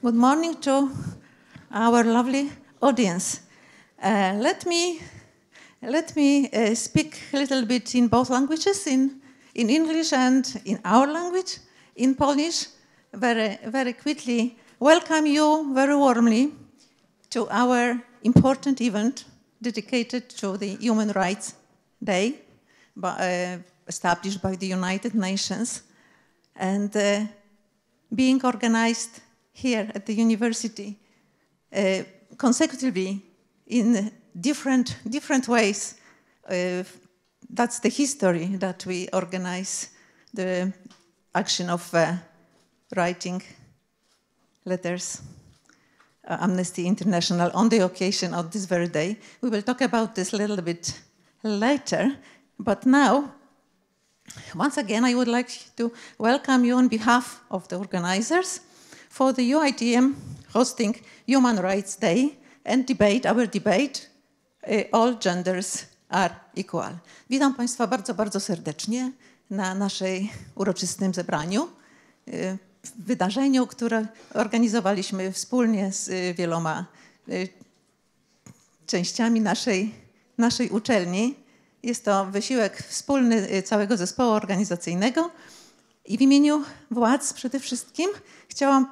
Good morning to our lovely audience. Let me speak a little bit in both languages, in English and in our language, in Polish, very quickly. Welcome you very warmly to our important event dedicated to the Human Rights Day, established by the United Nations, and being organized here at the university consecutively in different ways. That's the history that we organize the action of writing letters, Amnesty International, on the occasion of this very day. We will talk about this a little bit later, but now, once again, I would like to welcome you on behalf of the organizers for the UITM hosting Human Rights Day and our debate, All Genders Are Equal. Witam Państwa bardzo, bardzo serdecznie na naszej uroczystym zebraniu, wydarzeniu, które organizowaliśmy wspólnie z wieloma częściami naszej uczelni. Jest to wysiłek wspólny całego zespołu organizacyjnego i w imieniu władz przede wszystkim chciałam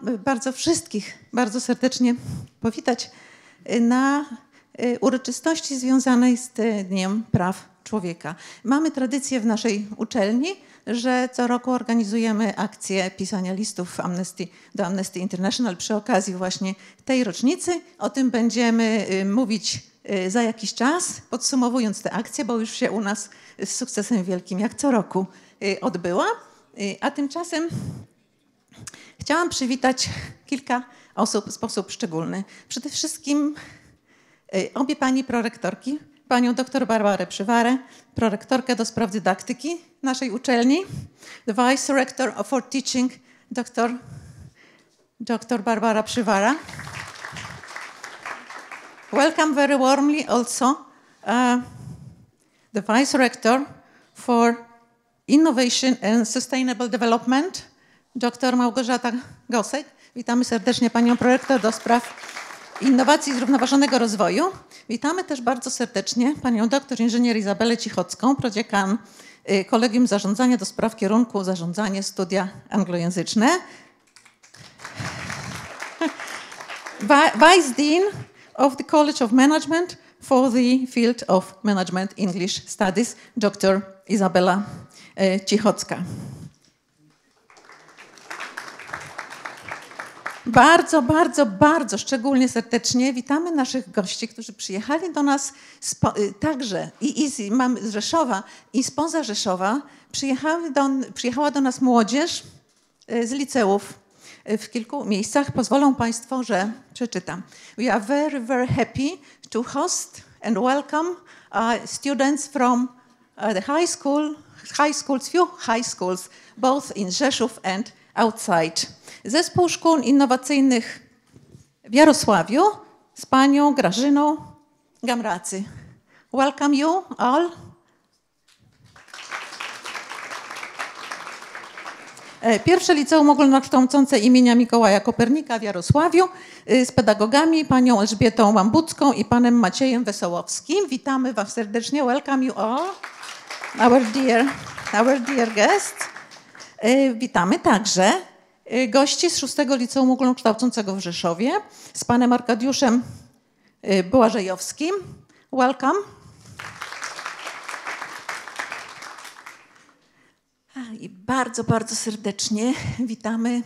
wszystkich bardzo serdecznie powitać na uroczystości związanej z Dniem Praw Człowieka. Mamy tradycję w naszej uczelni, że co roku organizujemy akcję pisania listów do Amnesty International przy okazji właśnie tej rocznicy. O tym będziemy mówić za jakiś czas, podsumowując tę akcję, bo już się u nas z sukcesem wielkim jak co roku odbyła. A tymczasem chciałam przywitać kilka osób w sposób szczególny. Przede wszystkim obie pani prorektorki, panią dr Barbarę Przywarę, prorektorkę do spraw dydaktyki naszej uczelni, the Vice Rector for Teaching, dr Barbara Przywara. Welcome very warmly also the Vice Rector for Innovation and Sustainable Development, dr Małgorzata Gosek. Witamy serdecznie panią prorektor do spraw innowacji i zrównoważonego rozwoju. Witamy też bardzo serdecznie panią doktor inżynier Izabelę Cichocką, prodziekan Kolegium Zarządzania do spraw kierunku Zarządzanie, studia anglojęzyczne. Vice Dean of the College of Management for the Field of Management English Studies, dr Izabela Cichocka. Bardzo, bardzo, bardzo szczególnie serdecznie witamy naszych gości, którzy przyjechali do nas także z Rzeszowa i spoza Rzeszowa. Przyjechała do nas młodzież z liceów w kilku miejscach. Pozwolą Państwo, że przeczytam. We are very, very happy to host and welcome students from the few high schools, both in Rzeszów and outside. Zespół Szkół Innowacyjnych w Jarosławiu z panią Grażyną Gamracy. Welcome you all. Pierwsze Liceum Ogólnokształcące imienia Mikołaja Kopernika w Jarosławiu z pedagogami panią Elżbietą Łambucką i panem Maciejem Wesołowskim. Witamy was serdecznie. Welcome you all, our dear guests. Witamy także gości z 6 Liceum Ogólnokształcącego w Rzeszowie z panem Arkadiuszem Błażejowskim. Welcome. I bardzo, bardzo serdecznie witamy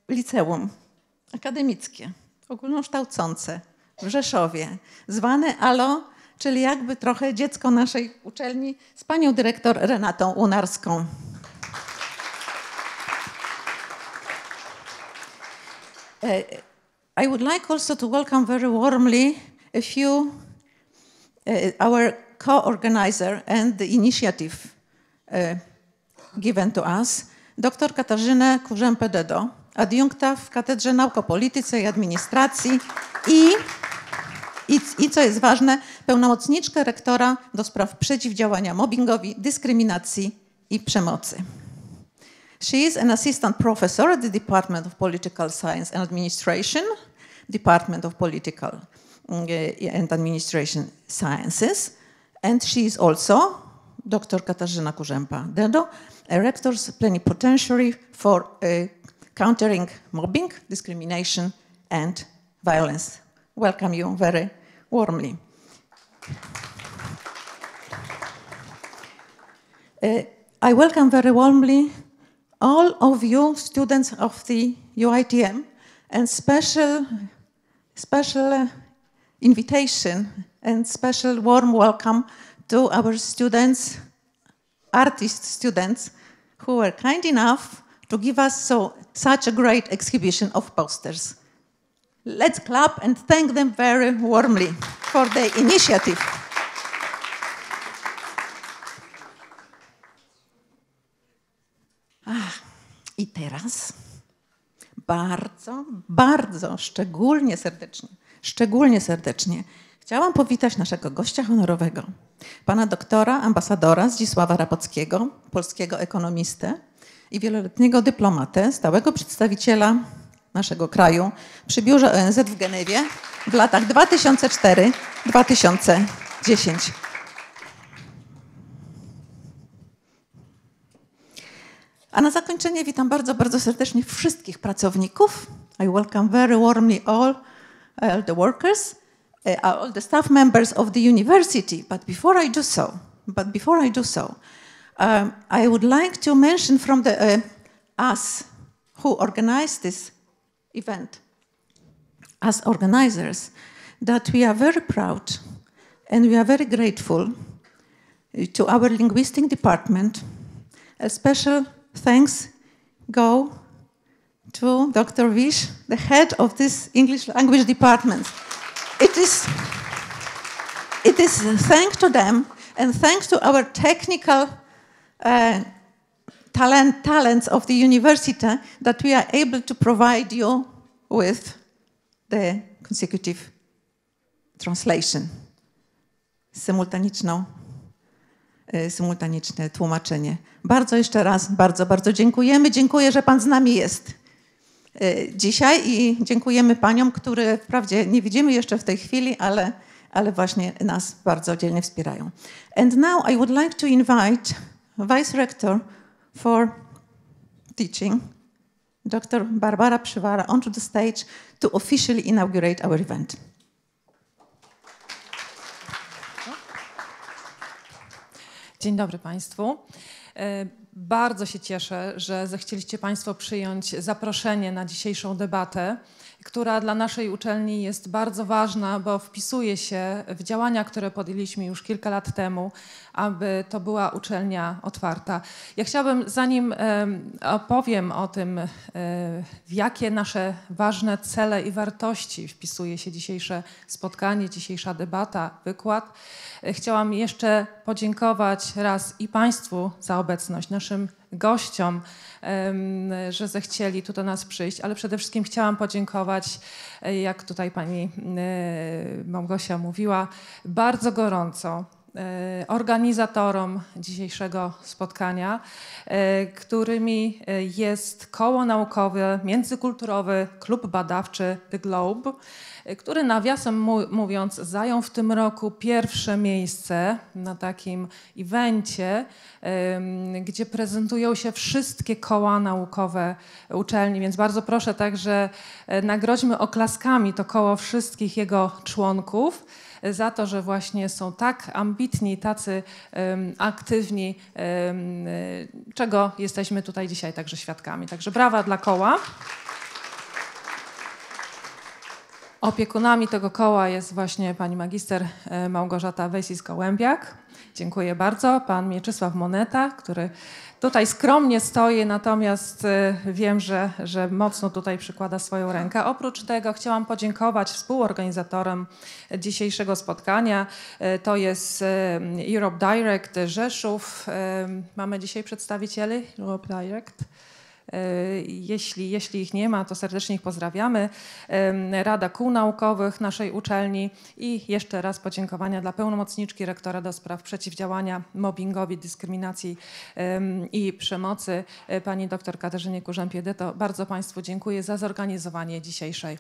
Liceum Akademickie Ogólnokształcące w Rzeszowie, zwane ALO, czyli jakby trochę dziecko naszej uczelni, z panią dyrektor Renatą Unarską. I would like also to welcome very warmly our co-organizer and the initiative given to us, dr Katarzynę Kurzępę-Dedo, adiunkta w Katedrze Nauk o Polityce i Administracji i co jest ważne, pełnomocniczkę rektora do spraw przeciwdziałania mobbingowi, dyskryminacji i przemocy. She is an assistant professor at the Department of Political Science and Administration, Department of Political and Administration Sciences, and she is also Dr. Katarzyna Kurzępa-Dedo, a rector's plenipotentiary for countering mobbing, discrimination, and violence. Welcome you very warmly. I welcome very warmly all of you students of the UITM, and special invitation and special warm welcome to our students, artist students, who were kind enough to give us such a great exhibition of posters. Let's clap and thank them very warmly for the initiative. I teraz bardzo szczególnie serdecznie chciałam powitać naszego gościa honorowego, pana doktora, ambasadora Zdzisława Rapackiego, polskiego ekonomistę i wieloletniego dyplomatę, stałego przedstawiciela naszego kraju przy biurze ONZ w Genewie w latach 2004-2010. A na zakończenie witam bardzo serdecznie wszystkich pracowników. I welcome very warmly all the workers, all the staff members of the university. But before I do so, I would like to mention from the us who organized this event, as organizers, that we are very proud and we are very grateful to our linguistic department. A special thanks go to Dr. Wish, the head of this English language department. It is thanks to them and thanks to our technical talents of the university that we are able to provide you with the consecutive translation, symultaniczne tłumaczenie. Bardzo jeszcze raz, bardzo dziękujemy. Dziękuję, że pan z nami jest dzisiaj i dziękujemy paniom, które wprawdzie nie widzimy jeszcze w tej chwili, ale właśnie nas bardzo dzielnie wspierają. And now I would like to invite Vice Rector for Teaching, Dr. Barbara Przywara, onto the stage to officially inaugurate our event. Dzień dobry Państwu. Bardzo się cieszę, że zechcieliście Państwo przyjąć zaproszenie na dzisiejszą debatę, która dla naszej uczelni jest bardzo ważna, bo wpisuje się w działania, które podjęliśmy już kilka lat temu, aby to była uczelnia otwarta. Ja chciałabym, zanim opowiem o tym, w jakie nasze ważne cele i wartości wpisuje się dzisiejsze spotkanie, dzisiejsza debata, wykład, chciałam jeszcze podziękować raz i Państwu za obecność, naszym gościom, że zechcieli tu do nas przyjść, ale przede wszystkim chciałam podziękować, jak tutaj pani Małgosia mówiła, bardzo gorąco organizatorom dzisiejszego spotkania, którymi jest Koło Naukowe Międzykulturowy Klub Badawczy The Globe, który nawiasem mówiąc zajął w tym roku pierwsze miejsce na takim evencie, gdzie prezentują się wszystkie koła naukowe uczelni, więc bardzo proszę także nagrodźmy oklaskami to koło wszystkich jego członków za to, że właśnie są tak ambitni, tacy aktywni, czego jesteśmy tutaj dzisiaj także świadkami. Także brawa dla koła. Opiekunami tego koła jest właśnie pani magister Małgorzata Wejsis-Gołębiak. Dziękuję bardzo. Pan Mieczysław Moneta, który tutaj skromnie stoi, natomiast wiem, że mocno tutaj przykłada swoją rękę. Oprócz tego chciałam podziękować współorganizatorom dzisiejszego spotkania. To jest Europe Direct Rzeszów. Mamy dzisiaj przedstawicieli Europe Direct. Jeśli ich nie ma, to serdecznie ich pozdrawiamy. Rada Kół Naukowych naszej uczelni i jeszcze raz podziękowania dla pełnomocniczki rektora do spraw przeciwdziałania mobbingowi, dyskryminacji i przemocy, pani dr Katarzynie Kurzępie-Dyto. Bardzo Państwu dziękuję za zorganizowanie dzisiejszej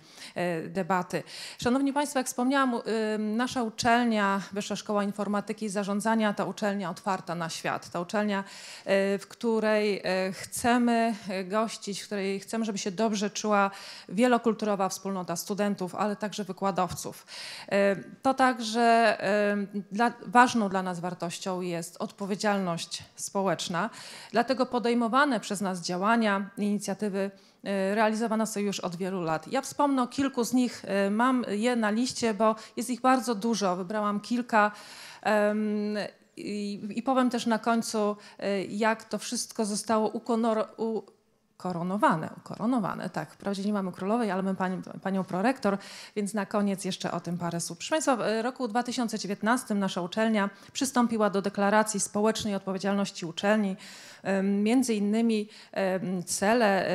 debaty. Szanowni Państwo, jak wspomniałam, nasza uczelnia, Wyższa Szkoła Informatyki i Zarządzania, to uczelnia otwarta na świat. To uczelnia, w której chcemy gościć, w której chcemy, żeby się dobrze czuła wielokulturowa wspólnota studentów, ale także wykładowców. To także ważną dla nas wartością jest odpowiedzialność społeczna, dlatego podejmowane przez nas działania, inicjatywy realizowane są już od wielu lat. Ja wspomnę o kilku z nich, mam je na liście, bo jest ich bardzo dużo, wybrałam kilka. I powiem też na końcu, jak to wszystko zostało ukoronowane, tak. Wprawdzie nie mamy królowej, ale mamy panią prorektor, więc na koniec jeszcze o tym parę słów. Proszę Państwa, w roku 2019 nasza uczelnia przystąpiła do deklaracji społecznej odpowiedzialności uczelni. Między innymi cele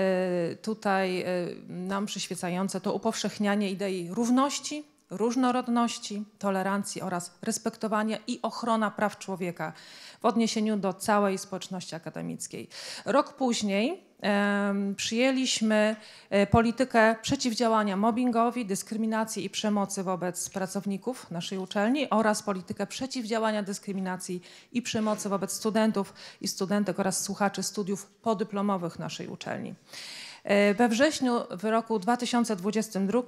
tutaj nam przyświecające to upowszechnianie idei równości, różnorodności, tolerancji oraz respektowania i ochrona praw człowieka w odniesieniu do całej społeczności akademickiej. Rok później przyjęliśmy politykę przeciwdziałania mobbingowi, dyskryminacji i przemocy wobec pracowników naszej uczelni oraz politykę przeciwdziałania dyskryminacji i przemocy wobec studentów i studentek oraz słuchaczy studiów podyplomowych naszej uczelni. We wrześniu w roku 2022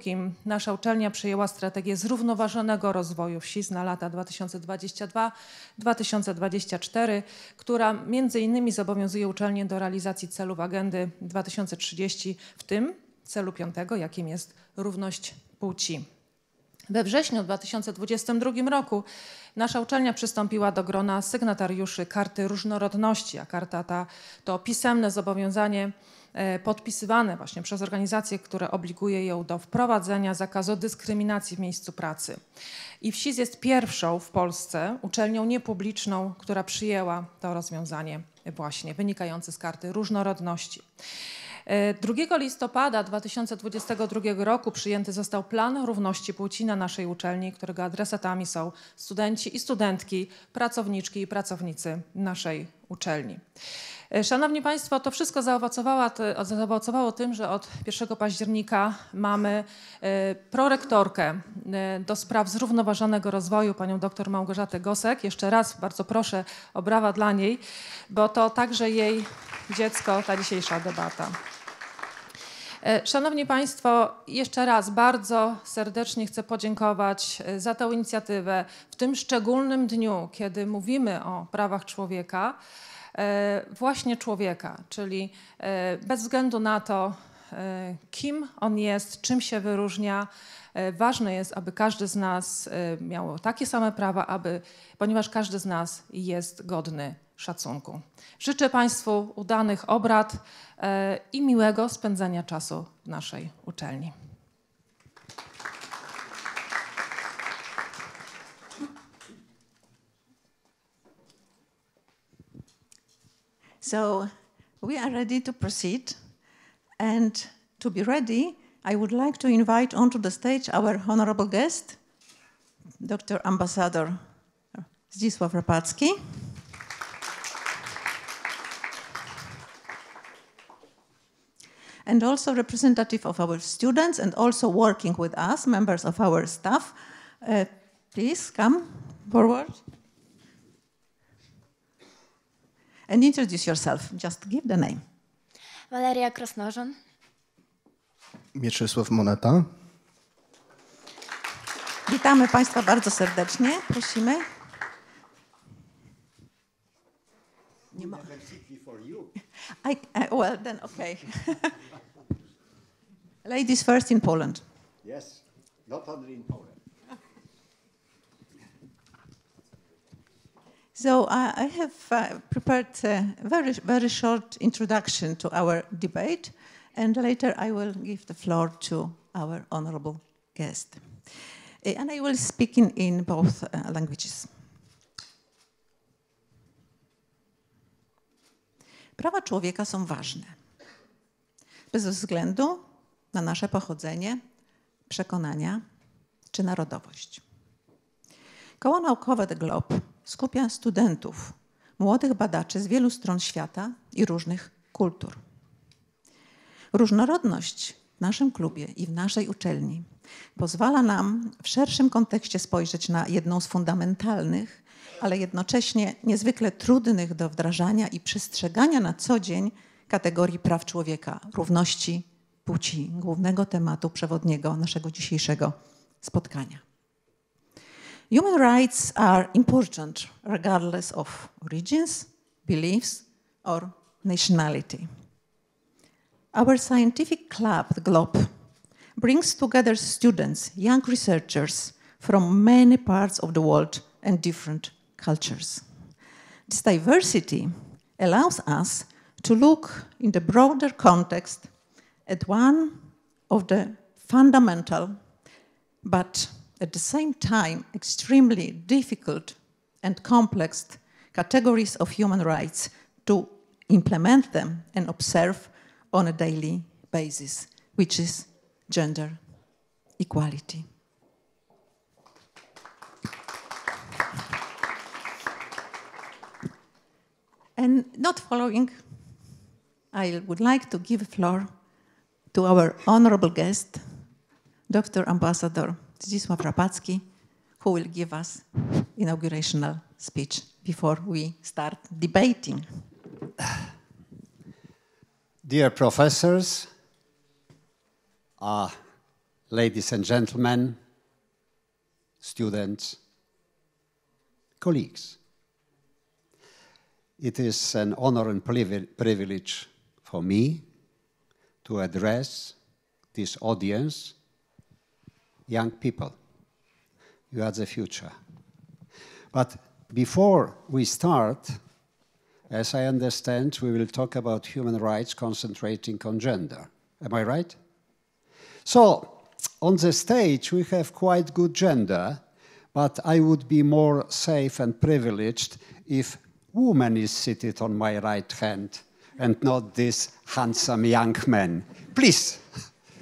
nasza uczelnia przyjęła strategię zrównoważonego rozwoju wsi na lata 2022-2024, która między innymi zobowiązuje uczelnię do realizacji celów agendy 2030, w tym celu 5, jakim jest równość płci. We wrześniu 2022 roku nasza uczelnia przystąpiła do grona sygnatariuszy Karty Różnorodności, a karta ta to pisemne zobowiązanie podpisywane właśnie przez organizacje, które obliguje ją do wprowadzenia zakazu dyskryminacji w miejscu pracy. I WSIS jest pierwszą w Polsce uczelnią niepubliczną, która przyjęła to rozwiązanie właśnie wynikające z Karty Różnorodności. 2 listopada 2022 roku przyjęty został Plan Równości Płci na naszej uczelni, którego adresatami są studenci i studentki, pracowniczki i pracownicy naszej uczelni. Szanowni Państwo, to wszystko zaowocowało tym, że od 1 października mamy prorektorkę do spraw zrównoważonego rozwoju, panią dr Małgorzatę Gosek. Jeszcze raz bardzo proszę o brawa dla niej, bo to także jej dziecko, ta dzisiejsza debata. Szanowni Państwo, jeszcze raz bardzo serdecznie chcę podziękować za tę inicjatywę w tym szczególnym dniu, kiedy mówimy o prawach człowieka, właśnie człowieka, czyli bez względu na to, kim on jest, czym się wyróżnia, ważne jest, aby każdy z nas miał takie same prawa, ponieważ każdy z nas jest godny szacunku. Życzę Państwu udanych obrad i miłego spędzania czasu w naszej uczelni. So we are ready to proceed, and to be ready, I would like to invite onto the stage our honorable guest, Dr. Ambassador Zdzisław Rapacki. And also representative of our students and also working with us, members of our staff. Please come forward. And introduce yourself. Just give the name. Waleria Krasnożon. Mieczysław Moneta. Witamy Państwa bardzo serdecznie. Prosimy. Nie ma. Well, then okay. Ladies first in Poland. Yes, not only in Poland. So I have prepared a very short introduction to our debate, and later I will give the floor to our honorable guest. And I will speak in both languages. Prawa człowieka są ważne. bez względu na nasze pochodzenie, przekonania czy narodowość. Koło naukowe The Globe skupia studentów, młodych badaczy z wielu stron świata i różnych kultur. Różnorodność w naszym klubie i w naszej uczelni pozwala nam w szerszym kontekście spojrzeć na jedną z fundamentalnych, ale jednocześnie niezwykle trudnych do wdrażania i przestrzegania na co dzień kategorii praw człowieka, równości płci, głównego tematu przewodniego naszego dzisiejszego spotkania. Human rights are important regardless of origins, beliefs or nationality. Our scientific club, the Globe, brings together students, young researchers from many parts of the world and different cultures. This diversity allows us to look in the broader context at one of the fundamental, but at the same time extremely difficult and complex categories of human rights, to implement them and observe on a daily basis, which is gender equality. And not following, I would like to give the floor to our honorable guest, Dr. Ambassador Zdzisław Rapacki, who will give us inaugurational speech before we start debating. Dear professors, ladies and gentlemen, students, colleagues, it is an honor and privilege for me to address this audience. Young people, you are the future. But before we start, as I understand, we will talk about human rights concentrating on gender. Am I right? So, on the stage we have quite good gender, but I would be more safe and privileged if woman is seated on my right hand and not this handsome young man. Please,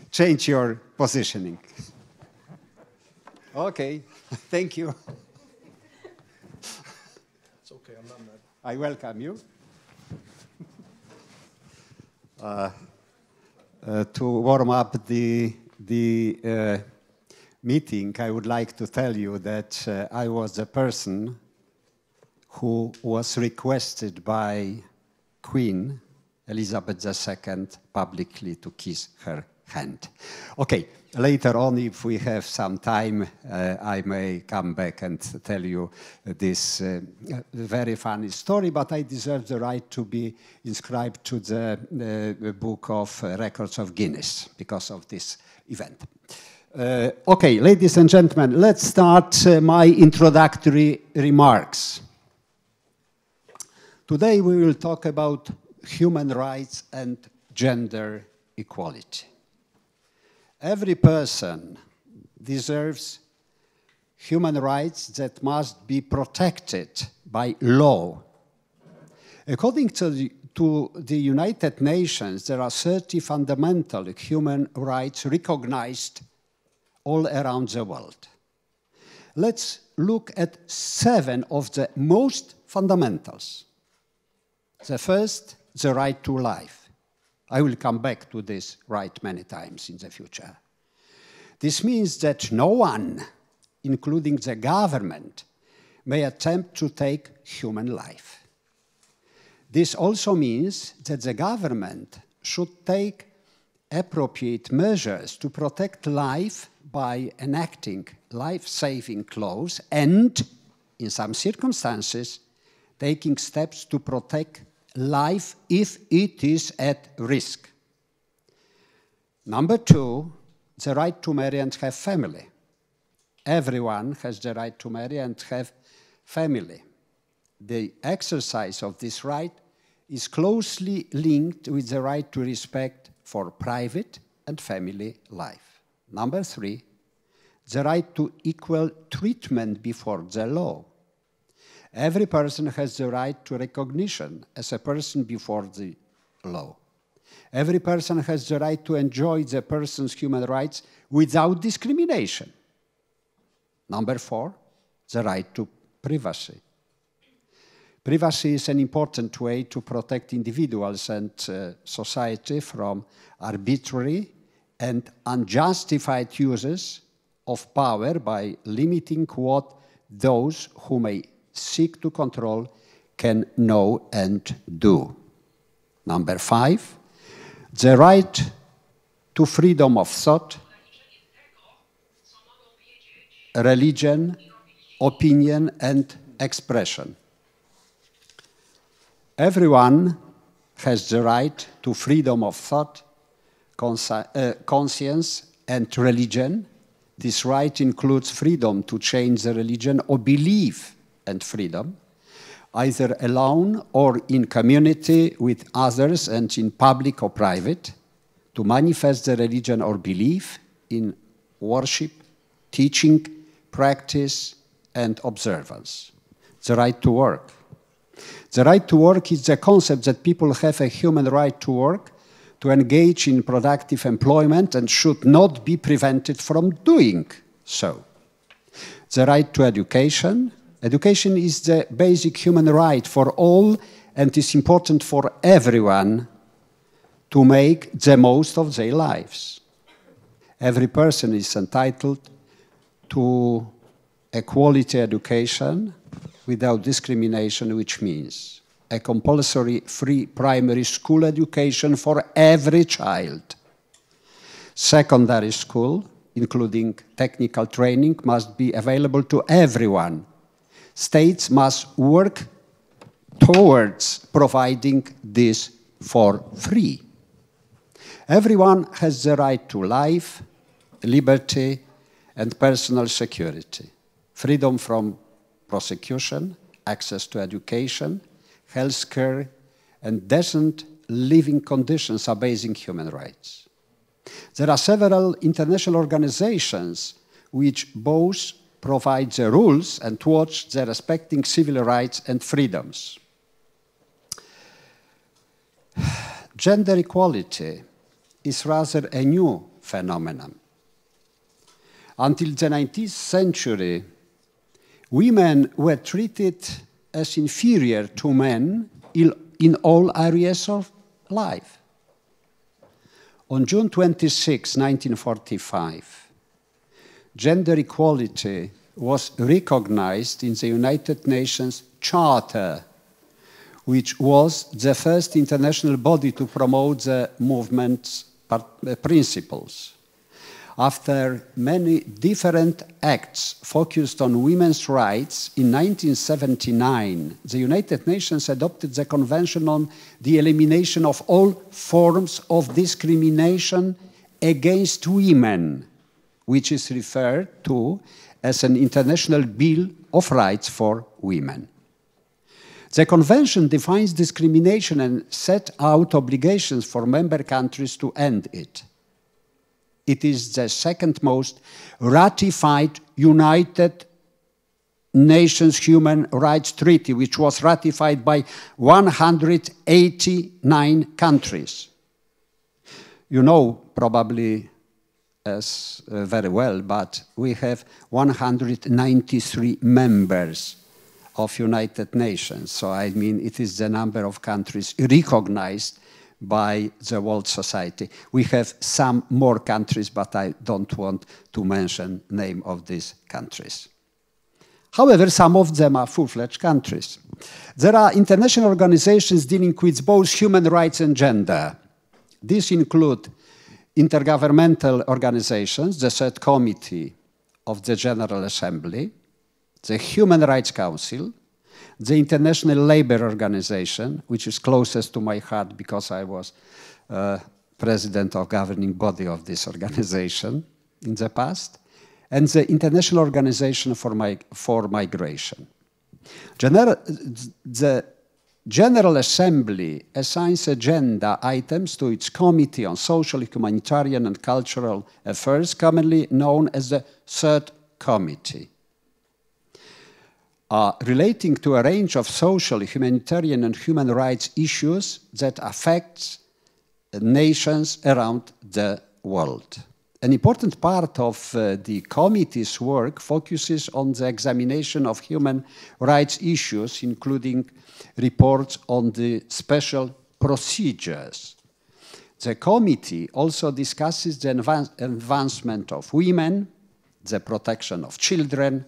change your positioning. Okay, thank you. It's okay, I'm not mad. I welcome you. To warm up the meeting, I would like to tell you that I was the person who was requested by Queen Elizabeth II publicly to kiss her hand. Okay, later on, if we have some time, I may come back and tell you this very funny story, but I deserve the right to be inscribed to the Book of Records of Guinness because of this event. Okay, ladies and gentlemen, let's start my introductory remarks. Today we will talk about human rights and gender equality. Every person deserves human rights that must be protected by law. According to the United Nations, there are 30 fundamental human rights recognized all around the world. Let's look at 7 of the most fundamentals. The first, the right to life. I will come back to this right many times in the future. This means that no one, including the government, may attempt to take human life. This also means that the government should take appropriate measures to protect life by enacting life-saving laws and, in some circumstances, taking steps to protect life if it is at risk. Number 2, the right to marry and have family. Everyone has the right to marry and have family. The exercise of this right is closely linked with the right to respect for private and family life. Number 3, the right to equal treatment before the law. Every person has the right to recognition as a person before the law. Every person has the right to enjoy the person's human rights without discrimination. Number 4, the right to privacy. Privacy is an important way to protect individuals and society from arbitrary and unjustified uses of power by limiting what those who may seek to control can know and do. Number 5, the right to freedom of thought, religion, opinion, and expression. Everyone has the right to freedom of thought, conscience, and religion. This right includes freedom to change the religion or belief, and freedom, either alone or in community with others and in public or private, to manifest the religion or belief in worship, teaching, practice, and observance. The right to work. The right to work is the concept that people have a human right to work, to engage in productive employment, and should not be prevented from doing so. The right to education. Education is the basic human right for all and is important for everyone to make the most of their lives. Every person is entitled to a quality education without discrimination, which means a compulsory free primary school education for every child. Secondary school, including technical training, must be available to everyone. States must work towards providing this for free. Everyone has the right to life, liberty, and personal security, freedom from prosecution, access to education, health care, and decent living conditions are basic human rights. There are several international organizations which both provide the rules and watch the respecting civil rights and freedoms. Gender equality is rather a new phenomenon. Until the 19th century, women were treated as inferior to men in all areas of life. On June 26, 1945, gender equality was recognized in the United Nations Charter, which was the first international body to promote the movement's principles. After many different acts focused on women's rights, in 1979, the United Nations adopted the Convention on the Elimination of All Forms of Discrimination Against Women, which is referred to as an International Bill of Rights for Women. The Convention defines discrimination and set out obligations for member countries to end it. It is the second most ratified United Nations Human Rights Treaty, which was ratified by 189 countries. You know probably as very well, but we have 193 members of United Nations. So I mean, it is the number of countries recognized by the world society. We have some more countries, but I don't want to mention the name of these countries. However, some of them are full-fledged countries. There are international organizations dealing with both human rights and gender. These include intergovernmental organizations, the Third Committee of the General Assembly, the Human Rights Council, the International Labour Organization, which is closest to my heart because I was president of governing body of this organization in the past, and the International Organization for Migration. The General Assembly assigns agenda items to its Committee on Social, Humanitarian and Cultural Affairs, commonly known as the Third Committee. Relating to a range of social, humanitarian, and human rights issues that affects nations around the world. An important part of the committee's work focuses on the examination of human rights issues, including reports on the special procedures. The committee also discusses the advancement of women, the protection of children,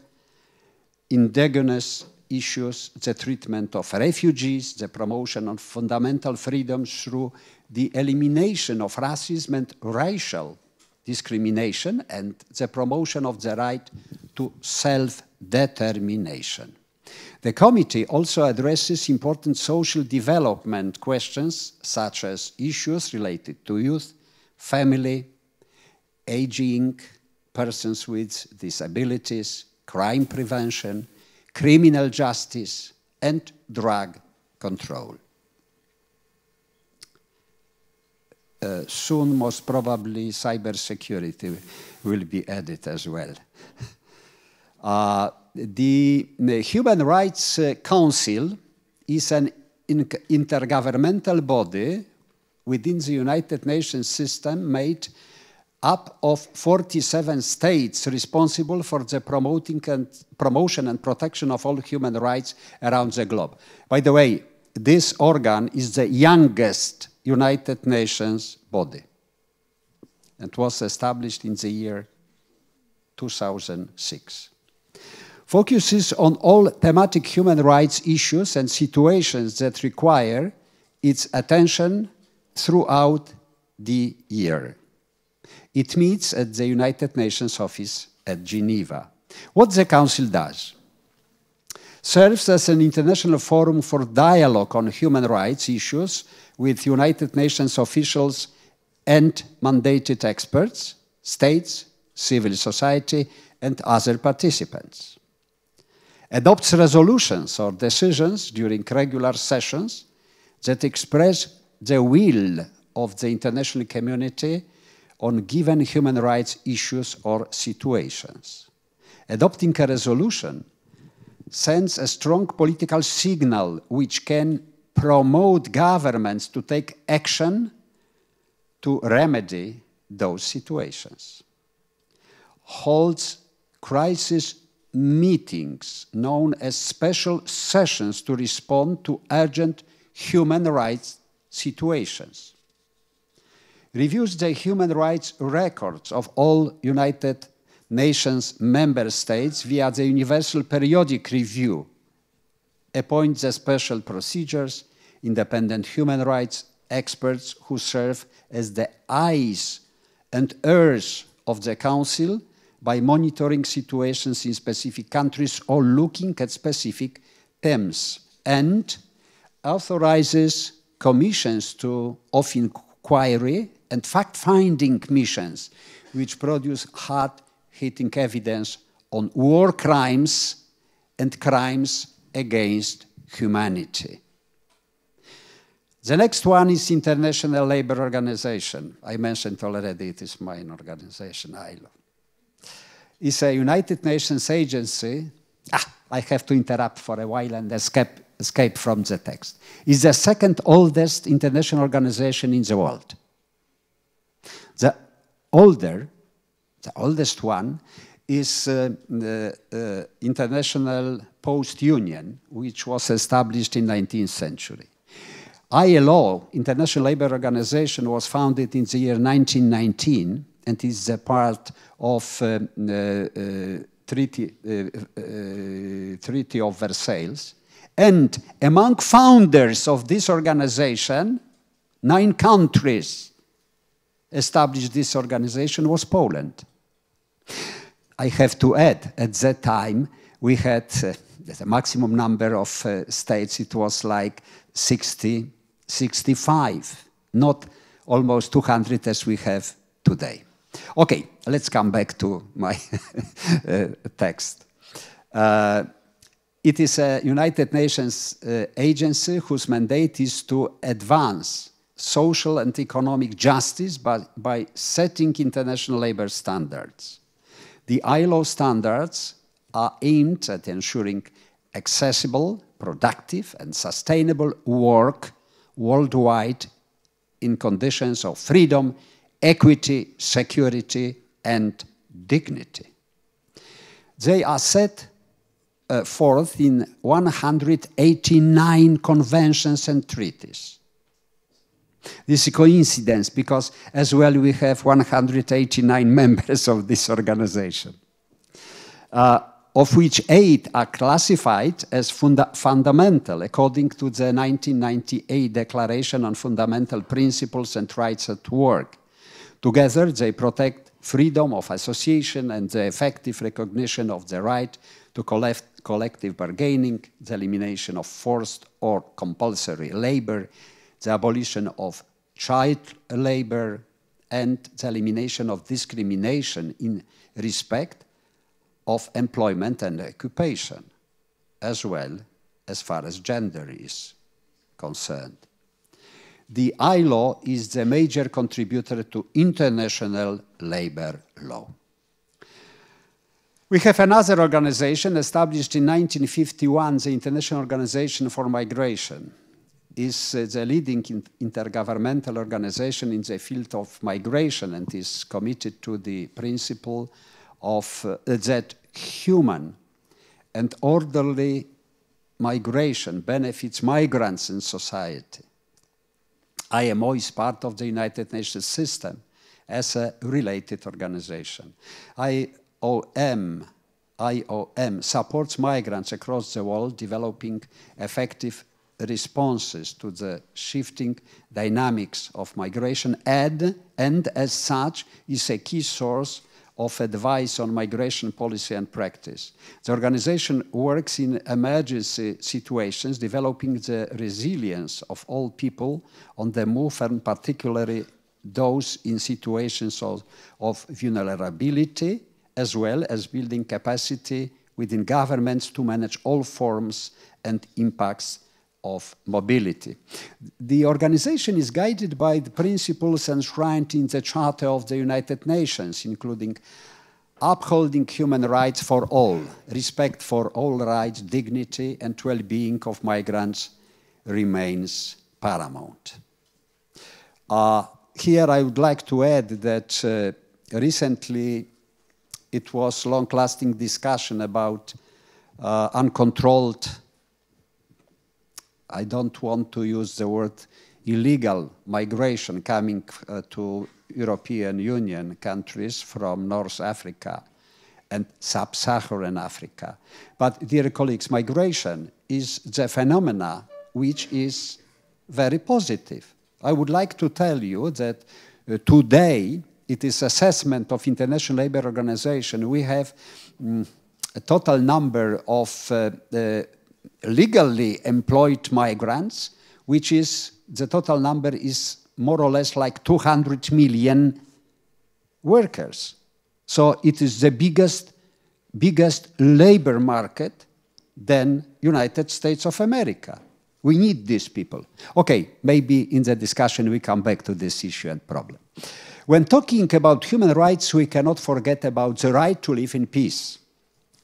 indigenous issues, the treatment of refugees, the promotion of fundamental freedoms through the elimination of racism and racial discrimination, and the promotion of the right to self-determination. The committee also addresses important social development questions, such as issues related to youth, family, aging, persons with disabilities, crime prevention, criminal justice, and drug control. Soon, most probably, cybersecurity will be added as well. The Human Rights Council is an intergovernmental body within the United Nations system made up of 47 states responsible for the promotion and protection of all human rights around the globe. By the way, this organ is the youngest United Nations body and was established in the year 2006. Focuses on all thematic human rights issues and situations that require its attention throughout the year. It meets at the United Nations office at Geneva. What the Council does: serves as an international forum for dialogue on human rights issues with United Nations officials and mandated experts, states, civil society, and other participants. Adopts resolutions or decisions during regular sessions that express the will of the international community on given human rights issues or situations. Adopting a resolution sends a strong political signal which can promote governments to take action to remedy those situations. Holds crisis meetings known as special sessions to respond to urgent human rights situations. Reviews the human rights records of all United Nations member states via the Universal Periodic Review. Appoints the special procedures, independent human rights experts who serve as the eyes and ears of the Council by monitoring situations in specific countries or looking at specific themes, and authorizes commissions of inquiry and fact-finding missions which produce hard-hitting evidence on war crimes and crimes against humanity. The next one is International Labour Organization. I mentioned already it is my organization, ILO. It's a United Nations agency. I have to interrupt for a while and escape from the text. It's the second oldest international organization in the world. The oldest one is the International Post Union, which was established in the 19th century. ILO, International Labour Organization, was founded in the year 1919 and is a part of Treaty of Versailles. And among founders of this organization, 9 countries established this organization was Poland. I have to add, at that time, we had the maximum number of states, it was like 60, 65, not almost 200 as we have today. Okay, let's come back to my text. It is a United Nations agency whose mandate is to advance social and economic justice by setting international labor standards. The ILO standards are aimed at ensuring accessible, productive, and sustainable work worldwide in conditions of freedom, equity, security, and dignity. They are set forth in 189 conventions and treaties. This is a coincidence because as well we have 189 members of this organization, of which 8 are classified as fundamental according to the 1998 Declaration on Fundamental Principles and Rights at Work. Together they protect freedom of association and the effective recognition of the right to collective bargaining, the elimination of forced or compulsory labor, the abolition of child labor, and the elimination of discrimination in respect of employment and occupation, as well as far as gender is concerned. The ILO is the major contributor to international labor law. We have another organization established in 1951, the International Organization for Migration. Is the leading intergovernmental organization in the field of migration and is committed to the principle of that human and orderly migration benefits migrants in society. IMO is part of the United Nations system as a related organization. IOM supports migrants across the world developing effective responses to the shifting dynamics of migration and as such is a key source of advice on migration policy and practice. The organization works in emergency situations, developing the resilience of all people on the move, and particularly those in situations of vulnerability, as well as building capacity within governments to manage all forms and impacts of mobility. The organization is guided by the principles enshrined in the Charter of the United Nations, including upholding human rights for all, respect for all rights, dignity, and well-being of migrants remains paramount. Here I would like to add that recently it was long-lasting discussion about uncontrolled, I don't want to use the word illegal migration coming to European Union countries from North Africa and sub-Saharan Africa. But dear colleagues, migration is the phenomena which is very positive. I would like to tell you that today it is assessment of International Labour Organization. We have a total number of legally employed migrants, which is, the total number is more or less like 200 million workers. So it is the biggest labor market than United States of America. We need these people. Okay, maybe in the discussion we come back to this issue and problem. When talking about human rights, we cannot forget about the right to live in peace.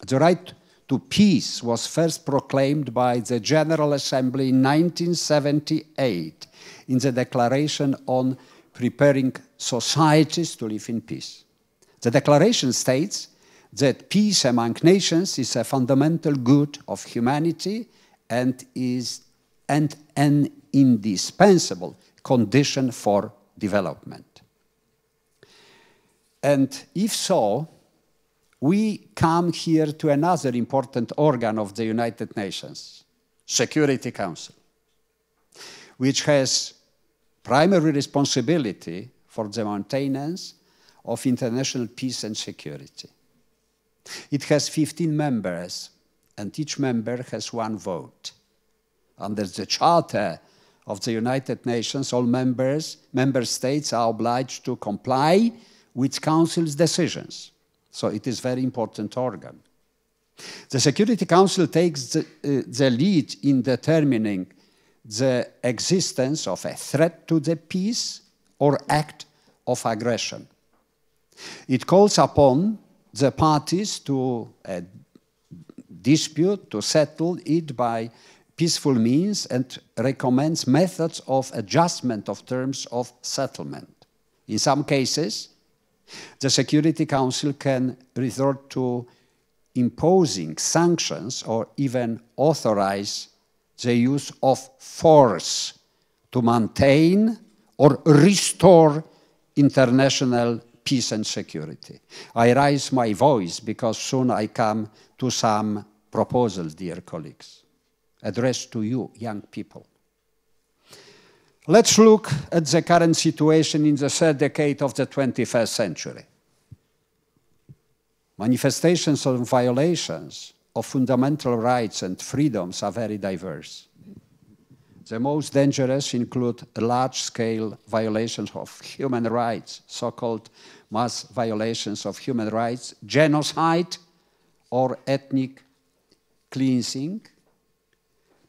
The right to peace was first proclaimed by the General Assembly in 1978 in the Declaration on Preparing Societies to Live in Peace. The declaration states that peace among nations is a fundamental good of humanity and is an indispensable condition for development. And if so, we come here to another important organ of the United Nations, Security Council, which has primary responsibility for the maintenance of international peace and security. It has 15 members, and each member has 1 vote. Under the Charter of the United Nations, all member states are obliged to comply with Council's decisions. So it is a very important organ. The Security Council takes the lead in determining the existence of a threat to the peace or act of aggression. It calls upon the parties to a dispute to settle it by peaceful means and recommends methods of adjustment of terms of settlement. In some cases, the Security Council can resort to imposing sanctions or even authorize the use of force to maintain or restore international peace and security. I raise my voice because soon I come to some proposals, dear colleagues, addressed to you, young people. Let's look at the current situation in the third decade of the 21st century. Manifestations of violations of fundamental rights and freedoms are very diverse. The most dangerous include large-scale violations of human rights, so-called mass violations of human rights, genocide or ethnic cleansing,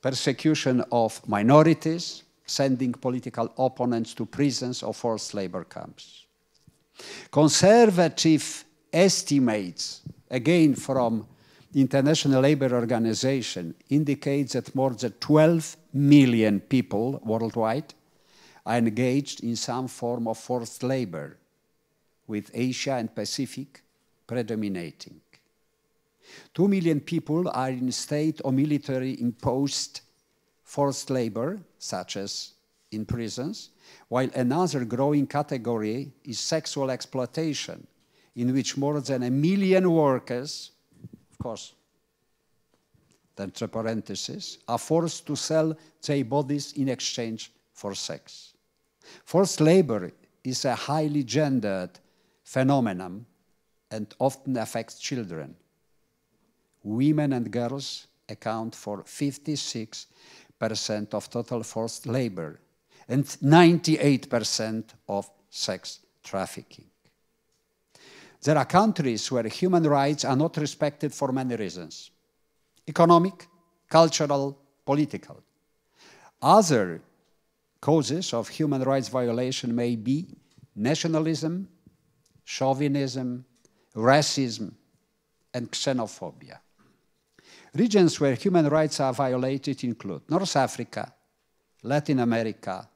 persecution of minorities, sending political opponents to prisons or forced labor camps. Conservative estimates, again from the International Labour Organization, indicate that more than 12 million people worldwide are engaged in some form of forced labor, with Asia and Pacific predominating. 2 million people are in state or military-imposed forced labor, such as in prisons, while another growing category is sexual exploitation, in which more than 1 million workers, of course, entre parentheses, are forced to sell their bodies in exchange for sex. Forced labor is a highly gendered phenomenon and often affects children. Women and girls account for 56% of total forced labor and 98% of sex trafficking. There are countries where human rights are not respected for many reasons: economic, cultural, political. Other causes of human rights violation may be nationalism, chauvinism, racism, and xenophobia. Regions where human rights are violated include North Africa, Latin America,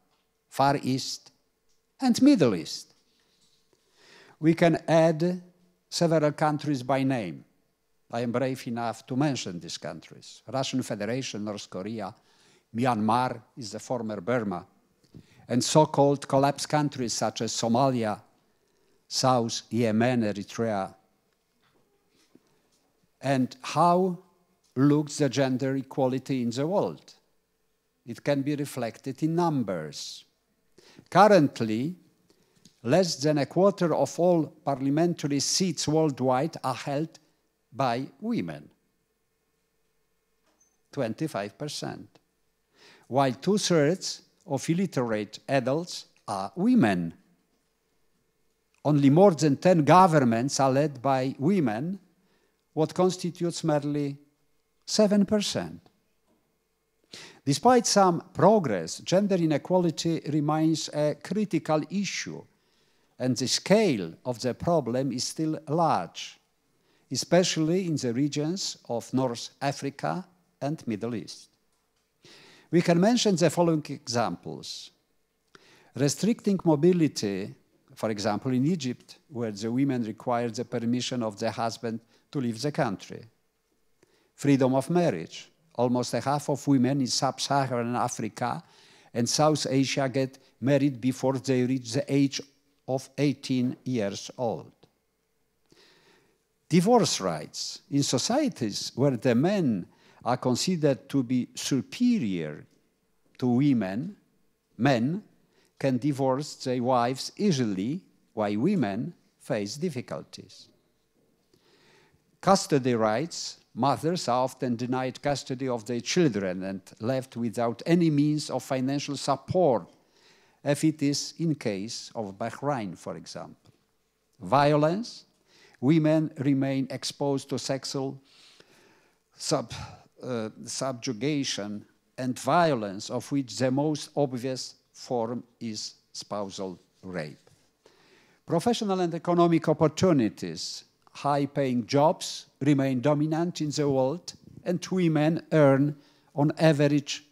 Far East, and Middle East. We can add several countries by name. I am brave enough to mention these countries: Russian Federation, North Korea, Myanmar is the former Burma, and so-called collapsed countries such as Somalia, South Yemen, Eritrea. And how looks the gender equality in the world? It can be reflected in numbers. Currently, less than a quarter of all parliamentary seats worldwide are held by women, 25%, while 2/3 of illiterate adults are women. Only more than 10 governments are led by women, what constitutes merely 7%. Despite some progress, gender inequality remains a critical issue, and the scale of the problem is still large, especially in the regions of North Africa and Middle East. We can mention the following examples: restricting mobility, for example, in Egypt, where the women require the permission of the husband to leave the country. Freedom of marriage. Almost half of women in sub-Saharan Africa and South Asia get married before they reach the age of 18 years old. Divorce rights. In societies where the men are considered to be superior to women, men can divorce their wives easily, while women face difficulties. Custody rights. Mothers are often denied custody of their children and left without any means of financial support, as it is in case of Bahrain, for example. Violence. Women remain exposed to sexual subjugation and violence, of which the most obvious form is spousal rape. Professional and economic opportunities. High-paying jobs remain dominant in the world, and women earn on average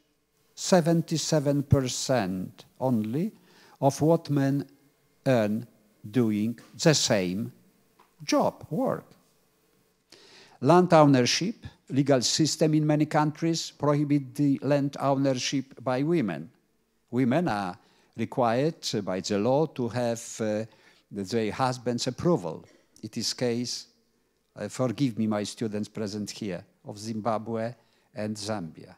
77% only of what men earn doing the same job, work. Land ownership, legal system in many countries prohibit the land ownership by women. Women are required by the law to have their husband's approval. It is case, forgive me my students present here, of Zimbabwe and Zambia.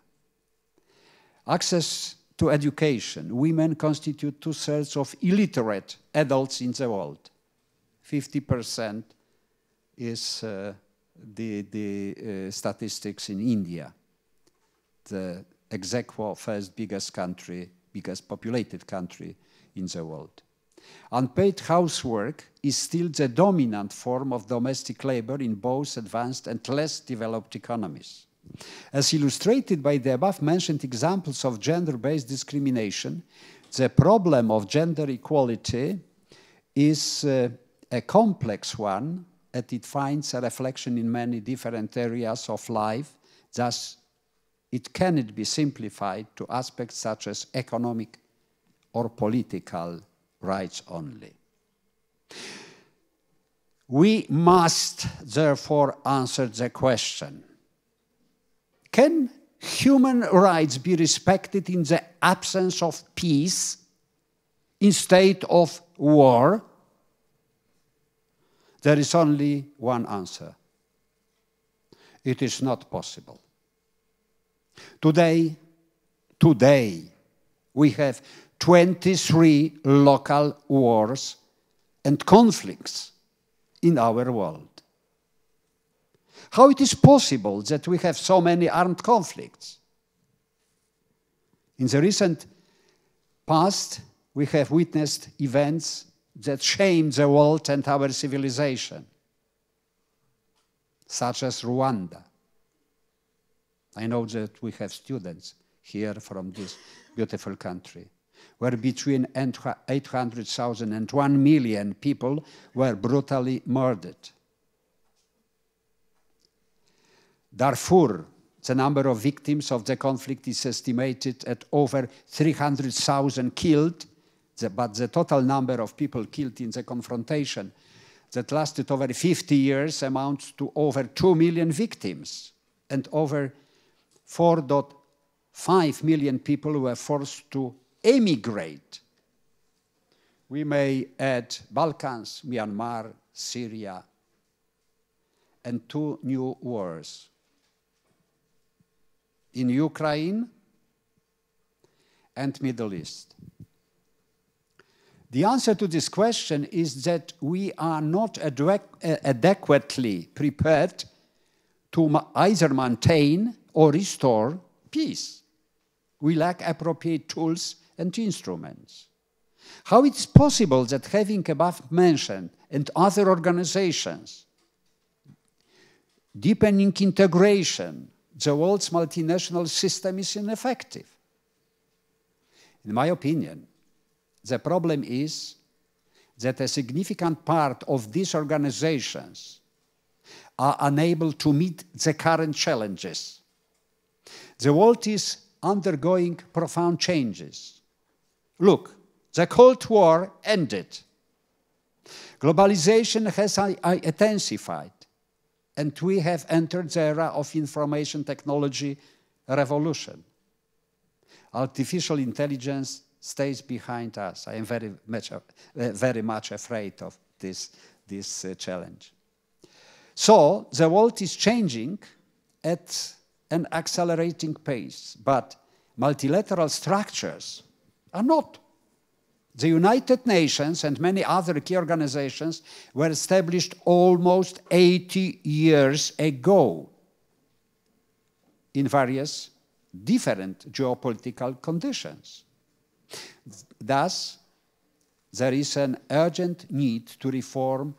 Access to education. Women constitute 2/3 of illiterate adults in the world. 50% is the statistics in India, the ex aequo first biggest country, biggest populated country in the world. Unpaid housework is still the dominant form of domestic labor in both advanced and less developed economies. As illustrated by the above-mentioned examples of gender-based discrimination, the problem of gender equality is a complex one, and it finds a reflection in many different areas of life. Thus, it cannot be simplified to aspects such as economic or political rights only. We must therefore answer the question: can human rights be respected in the absence of peace, in state of war? There is only one answer. It is not possible. Today, we have 23 local wars and conflicts in our world. How it is possible that we have so many armed conflicts? In the recent past, we have witnessed events that shame the world and our civilization, such as Rwanda. I know that we have students here from this beautiful country, where between 800,000 and 1 million people were brutally murdered. Darfur, the number of victims of the conflict is estimated at over 300,000 killed, but the total number of people killed in the confrontation that lasted over 50 years amounts to over 2 million victims, and over 4.5 million people were forced to emigrate. We may add Balkans, Myanmar, Syria, and 2 new wars in Ukraine and Middle East. The answer to this question is that we are not adequately prepared to either maintain or restore peace. We lack appropriate tools and instruments. How it is possible that having above mentioned and other organizations deepening integration, the world's multinational system is ineffective? In my opinion, the problem is that a significant part of these organizations are unable to meet the current challenges. The world is undergoing profound changes. Look, the Cold War ended. Globalization has intensified, and we have entered the era of information technology revolution. Artificial intelligence stays behind us. I am very much afraid of this challenge. So the world is changing at an accelerating pace, but multilateral structures are not. The United Nations and many other key organizations were established almost 80 years ago in various different geopolitical conditions. Thus, there is an urgent need to reform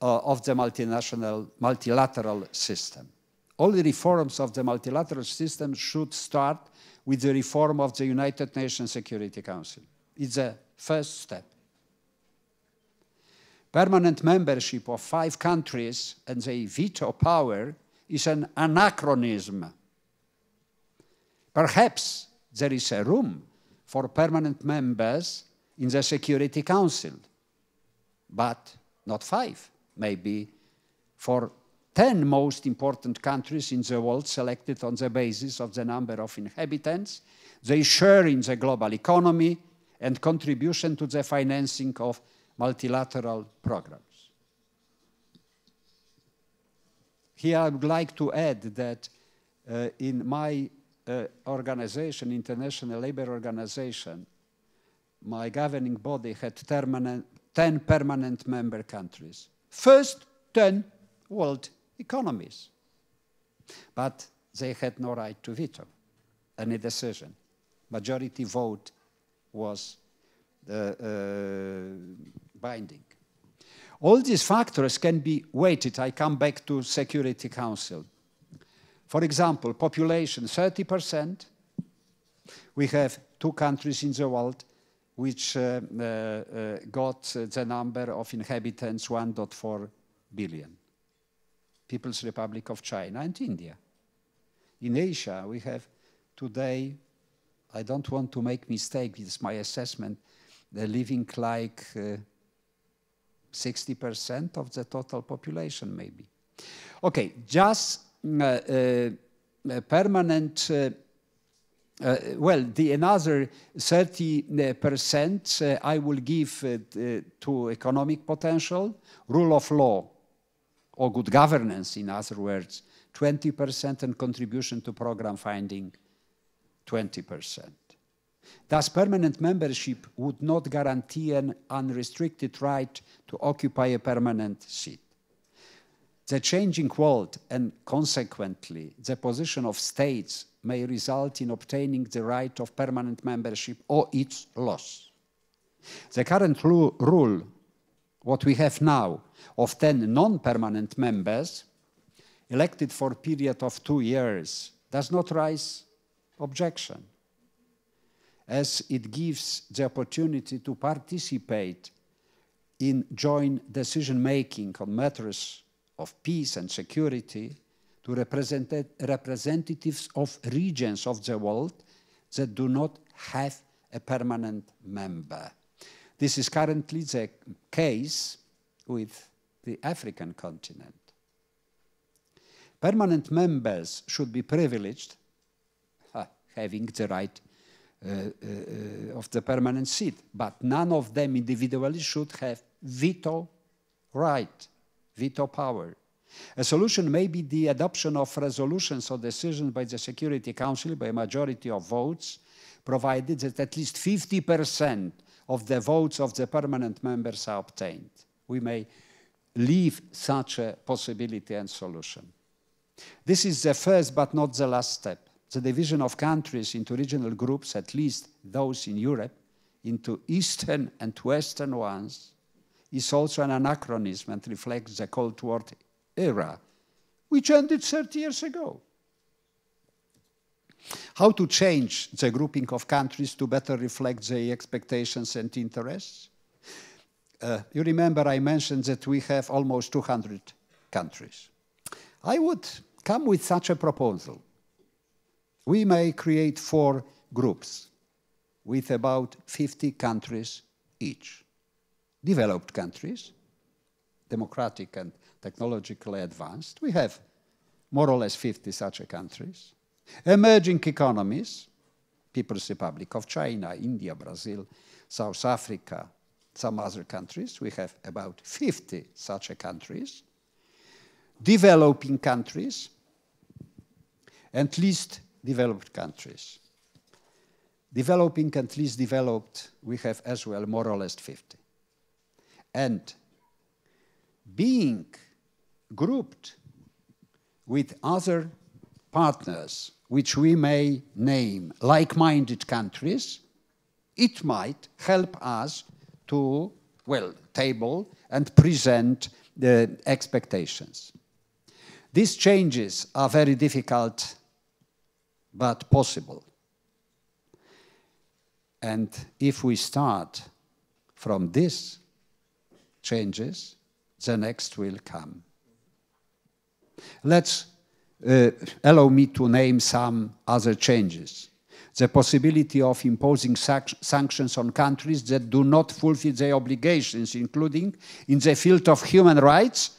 of the multilateral system. All the reforms of the multilateral system should start with the reform of the United Nations Security Council. It's a first step. Permanent membership of 5 countries and the veto power is an anachronism. Perhaps there is a room for permanent members in the Security Council, but not 5, maybe for 10 most important countries in the world selected on the basis of the number of inhabitants, their share in the global economy, and contribution to the financing of multilateral programs. Here I would like to add that in my organization, International Labour Organization, my governing body had 10 permanent member countries. First 10 world economies. But they had no right to veto any decision. Majority vote was binding. All these factors can be weighted. I come back to Security Council. For example, population 30%. We have 2 countries in the world which got the number of inhabitants 1.4 billion. People's Republic of China and India. In Asia, we have today, I don't want to make mistake, it's my assessment, they're living like 60% of the total population, maybe. Okay, just permanent, well, the another 30% I will give to economic potential, rule of law, or good governance, in other words, 20%, and contribution to program funding, 20%. Thus, permanent membership would not guarantee an unrestricted right to occupy a permanent seat. The changing world and consequently the position of states may result in obtaining the right of permanent membership or its loss. The current rule, what we have now, of 10 non-permanent members elected for a period of 2 years does not raise objection, as it gives the opportunity to participate in joint decision-making on matters of peace and security to representatives of regions of the world that do not have a permanent member. This is currently the case with the African continent. Permanent members should be privileged, having the right of the permanent seat, but none of them individually should have veto right, veto power. A solution may be the adoption of resolutions or decisions by the Security Council by a majority of votes, provided that at least 50% of the votes of the permanent members are obtained. We may leave such a possibility and solution. This is the first but not the last step. The division of countries into regional groups, at least those in Europe, into Eastern and Western ones, is also an anachronism and reflects the Cold War era, which ended 30 years ago. How to change the grouping of countries to better reflect their expectations and interests? You remember I mentioned that we have almost 200 countries. I would come with such a proposal. We may create 4 groups with about 50 countries each. Developed countries, democratic and technologically advanced. We have more or less 50 such countries. Emerging economies, People's Republic of China, India, Brazil, South Africa, some other countries. We have about 50 such countries. Developing countries, and least developed countries. Developing and least developed, we have as well more or less 50. And being grouped with other partners, which we may name like-minded countries, it might help us to, well, table and present the expectations. These changes are very difficult, but possible. And if we start from these changes, the next will come. Let's allow me to name some other changes. The possibility of imposing sanctions on countries that do not fulfill their obligations, including in the field of human rights,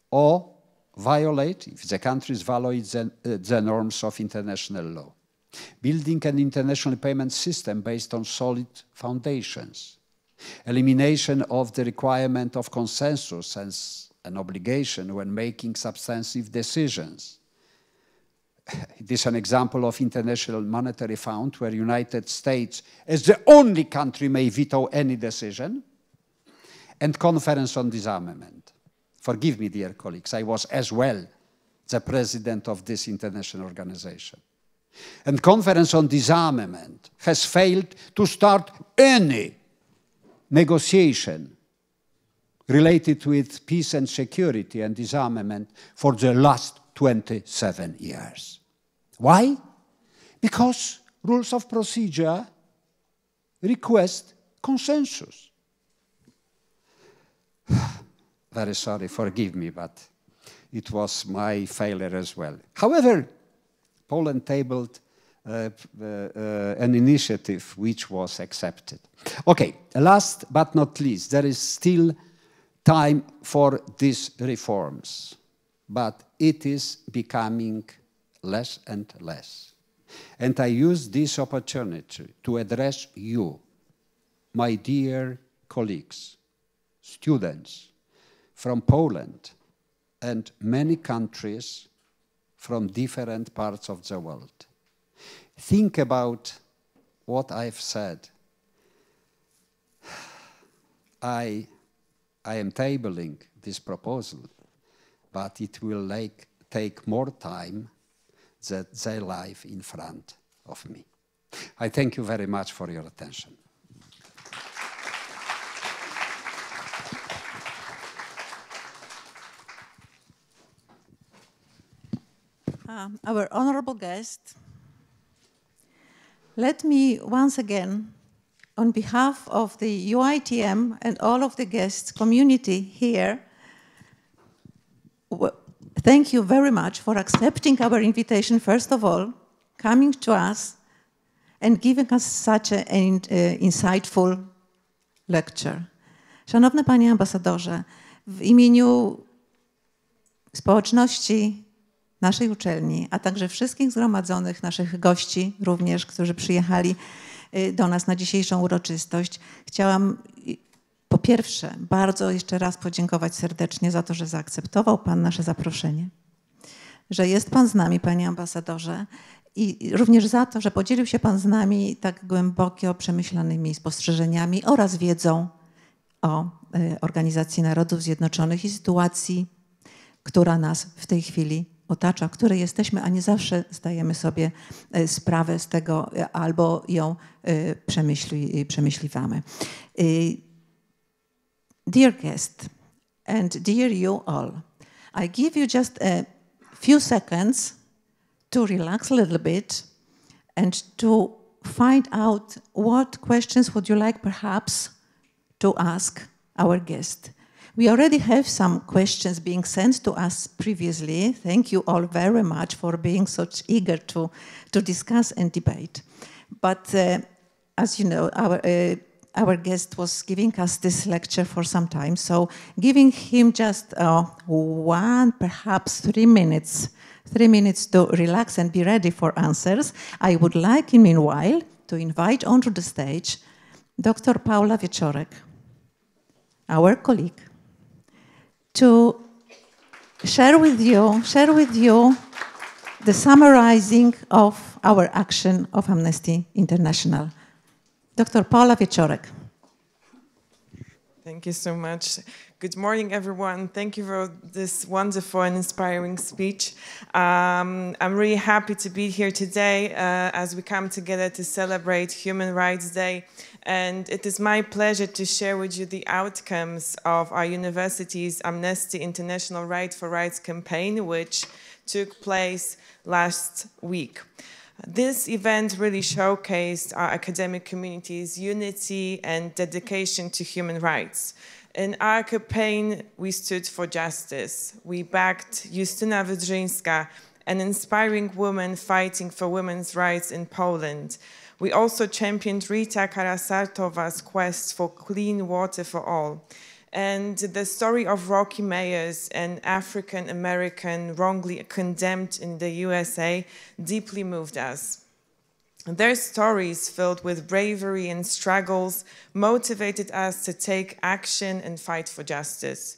or violate, if the countries violate the norms of international law. Building an international payment system based on solid foundations. Elimination of the requirement of consensus as an obligation when making substantive decisions. It is an example of International Monetary Fund where United States, as the only country, may veto any decision. And Conference on Disarmament. Forgive me, dear colleagues, I was as well the president of this international organization. And Conference on Disarmament has failed to start any negotiation related with peace and security and disarmament for the last 27 years. Why? Because rules of procedure request consensus. Very sorry, forgive me, but it was my failure as well. However, Poland tabled an initiative which was accepted. Okay, last but not least, there is still time for these reforms, but it is becoming less and less. And I use this opportunity to address you, my dear colleagues, students from Poland and many countries from different parts of the world. Think about what I've said. I am tabling this proposal, but it will take more time than their life in front of me. I thank you very much for your attention. Our honorable guest, let me once again, on behalf of the UITM and all of the guests community here, thank you very much for accepting our invitation, first of all, coming to us and giving us such an insightful lecture. Szanowny Panie Ambasadorze, w imieniu społeczności naszej uczelni, a także wszystkich zgromadzonych naszych gości również, którzy przyjechali do nas na dzisiejszą uroczystość, chciałam po pierwsze bardzo jeszcze raz podziękować serdecznie za to, że zaakceptował Pan nasze zaproszenie, że jest Pan z nami, Panie Ambasadorze, i również za to, że podzielił się Pan z nami tak głęboko przemyślanymi spostrzeżeniami oraz wiedzą o Organizacji Narodów Zjednoczonych i sytuacji, która nas w tej chwili otacza, w której jesteśmy, a nie zawsze zdajemy sobie sprawę z tego albo ją przemyśliwamy. Dear guest and dear you all, I give you just a few seconds to relax a little bit and to find out what questions would you like perhaps to ask our guest. We already have some questions being sent to us previously. Thank you all very much for being such eager to discuss and debate. But as you know, our guest was giving us this lecture for some time, so giving him just 1, perhaps 3 minutes to relax and be ready for answers, I would like, in meanwhile, to invite onto the stage Dr. Paula Wieczorek, our colleague, to share with you the summarizing of our action of Amnesty International. Dr. Paula Wieczorek. Thank you so much. Good morning, everyone. Thank you for this wonderful and inspiring speech. I'm really happy to be here today as we come together to celebrate Human Rights Day. And it is my pleasure to share with you the outcomes of our university's Amnesty International Right for Rights campaign, which took place last week. This event really showcased our academic community's unity and dedication to human rights. In our campaign, we stood for justice. We backed Justyna Wydrzyńska an inspiring woman fighting for women's rights in Poland. We also championed Rita Karasartova's quest for clean water for all. And the story of Rocky Mayers, an African American wrongly condemned in the USA, deeply moved us. Their stories, filled with bravery and struggles, motivated us to take action and fight for justice.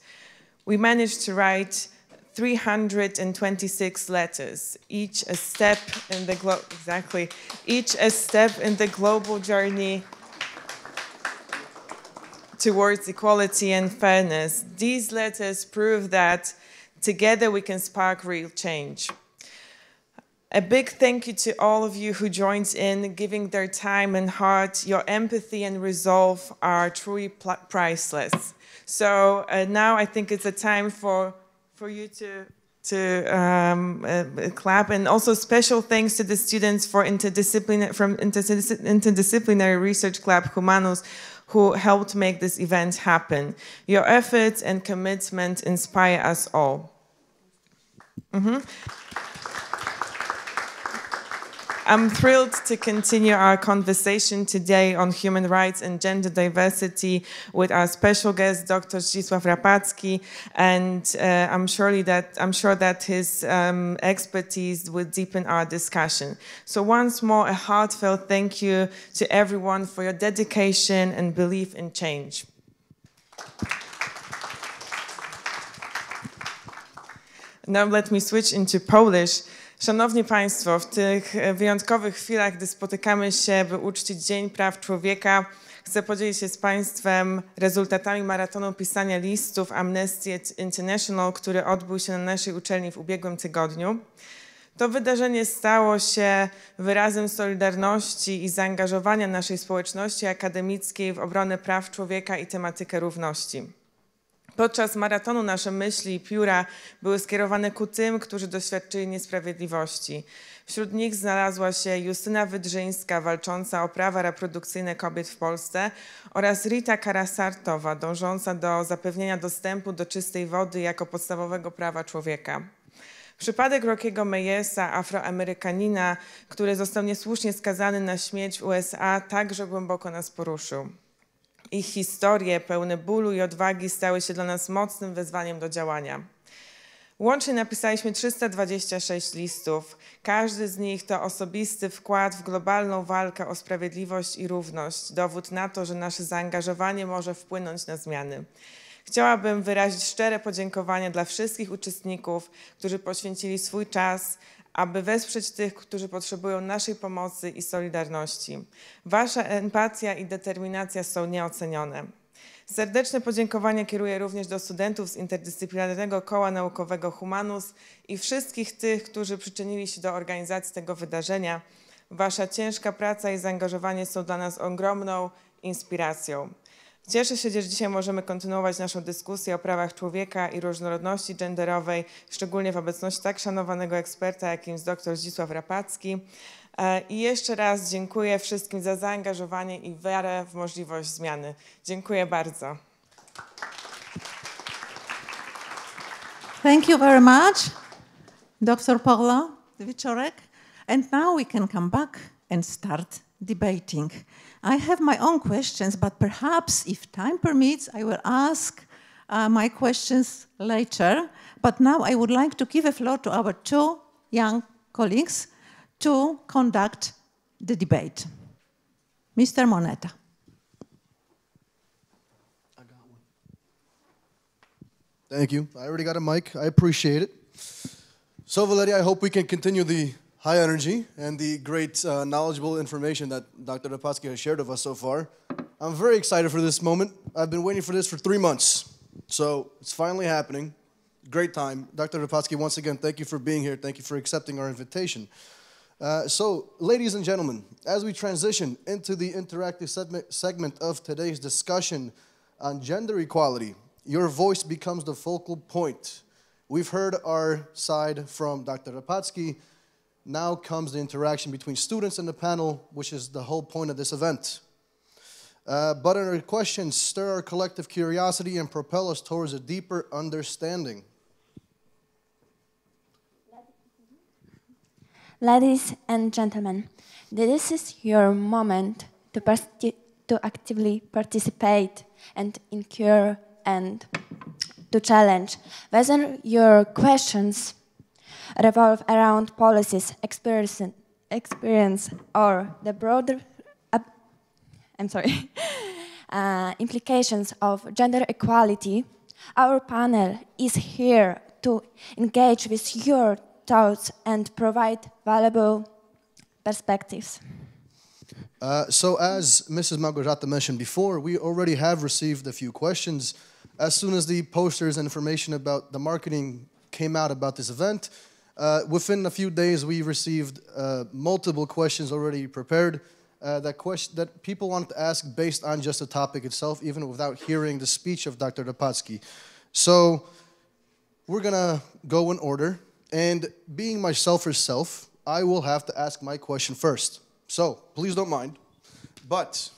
We managed to write 326 letters, each a step in the global journey towards equality and fairness. These letters prove that together we can spark real change. A big thank you to all of you who joined in, giving their time and heart. Your empathy and resolve are truly priceless. So now I think it's a time for you to clap, and also special thanks to the students from Interdisciplinary Research Club Humanus, who helped make this event happen. Your efforts and commitment inspire us all. I'm thrilled to continue our conversation today on human rights and gender diversity with our special guest, Dr. Zdzisław Rapacki, and I'm sure that his expertise will deepen our discussion. So once more, a heartfelt thank you to everyone for your dedication and belief in change. Now let me switch into Polish. Szanowni Państwo, w tych wyjątkowych chwilach, gdy spotykamy się, by uczcić Dzień Praw Człowieka, chcę podzielić się z Państwem rezultatami maratonu pisania listów Amnesty International, który odbył się na naszej uczelni w ubiegłym tygodniu. To wydarzenie stało się wyrazem solidarności i zaangażowania naszej społeczności akademickiej w obronę praw człowieka i tematykę równości. Podczas maratonu nasze myśli i pióra były skierowane ku tym, którzy doświadczyli niesprawiedliwości. Wśród nich znalazła się Justyna Wydrzyńska, walcząca o prawa reprodukcyjne kobiet w Polsce, oraz Rita Karasartowa, dążąca do zapewnienia dostępu do czystej wody jako podstawowego prawa człowieka. Przypadek Rockiego Mayersa, afroamerykanina, który został niesłusznie skazany na śmierć w USA, także głęboko nas poruszył. Ich historie pełne bólu i odwagi stały się dla nas mocnym wezwaniem do działania. Łącznie napisaliśmy 326 listów. Każdy z nich to osobisty wkład w globalną walkę o sprawiedliwość i równość. Dowód na to, że nasze zaangażowanie może wpłynąć na zmiany. Chciałabym wyrazić szczere podziękowanie dla wszystkich uczestników, którzy poświęcili swój czas, aby wesprzeć tych, którzy potrzebują naszej pomocy i solidarności. Wasza empatia i determinacja są nieocenione. Serdeczne podziękowania kieruję również do studentów z Interdyscyplinarnego Koła Naukowego Humanus i wszystkich tych, którzy przyczynili się do organizacji tego wydarzenia. Wasza ciężka praca i zaangażowanie są dla nas ogromną inspiracją. Cieszę się, że dzisiaj możemy kontynuować naszą dyskusję o prawach człowieka i różnorodności genderowej, szczególnie w obecności tak szanowanego eksperta, jakim jest dr Zdzisław Rapacki. I jeszcze raz dziękuję wszystkim za zaangażowanie i wiarę w możliwość zmiany. Dziękuję bardzo. Thank you very much, Dr. Paula Wieczorek. And now we can come back and start debating. I have my own questions, but perhaps if time permits, I will ask my questions later. But now I would like to give a floor to our two young colleagues to conduct the debate. Mr. Moneta. I got one. Thank you. I already got a mic. I appreciate it. So, Valeria, I hope we can continue the high energy and the great knowledgeable information that Dr. Rapacki has shared with us so far. I'm very excited for this moment. I've been waiting for this for 3 months. So it's finally happening. Great time. Dr. Rapacki, once again, thank you for being here. Thank you for accepting our invitation. So, ladies and gentlemen, as we transition into the interactive segment of today's discussion on gender equality, your voice becomes the focal point. We've heard our side from Dr. Rapacki. Now comes the interaction between students and the panel, which is the whole point of this event. But our questions stir our collective curiosity and propel us towards a deeper understanding. Ladies and gentlemen, this is your moment to actively participate and incur and to challenge. Whether your questions revolve around policies, experience or the broader implications of gender equality, our panel is here to engage with your thoughts and provide valuable perspectives. So as Mrs. Małgorzata mentioned before, we already have received a few questions. As soon as the posters and information about the marketing came out about this event, within a few days we received multiple questions already prepared that people wanted to ask based on just the topic itself, even without hearing the speech of Dr. Rapacki. So we're gonna go in order, and being my selfish self, I will have to ask my question first. So please don't mind. But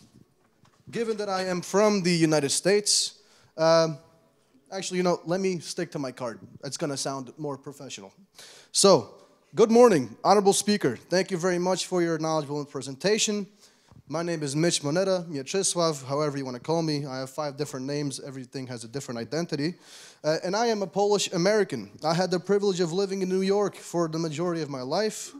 given that I am from the United States, actually, let me stick to my card. It's gonna sound more professional. So, good morning, honorable speaker. Thank you very much for your knowledgeable presentation. My name is Mitch Moneta, Mieczysław, however you want to call me. I have 5 different names. Everything has a different identity. And I am a Polish American. I had the privilege of living in New York for the majority of my life,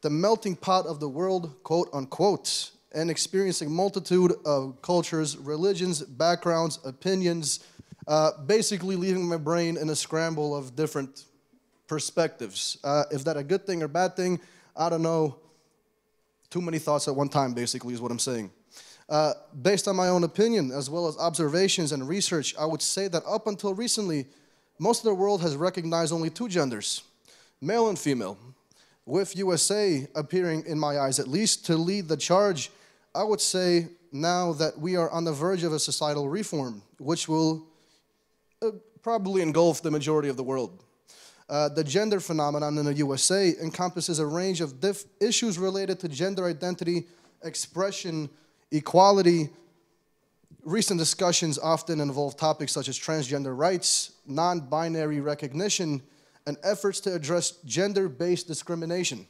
the melting pot of the world, quote unquote, and experiencing multitude of cultures, religions, backgrounds, opinions, basically leaving my brain in a scramble of different perspectives. Is that a good thing or bad thing? I don't know. Too many thoughts at one time, basically, is what I'm saying. Based on my own opinion, as well as observations and research, I would say that up until recently, most of the world has recognized only 2 genders, male and female. With USA appearing, in my eyes at least, to lead the charge, I would say now that we are on the verge of a societal reform, which will probably engulf the majority of the world. The gender phenomenon in the USA encompasses a range of issues related to gender identity, expression, equality. Recent discussions often involve topics such as transgender rights, non-binary recognition, and efforts to address gender-based discrimination.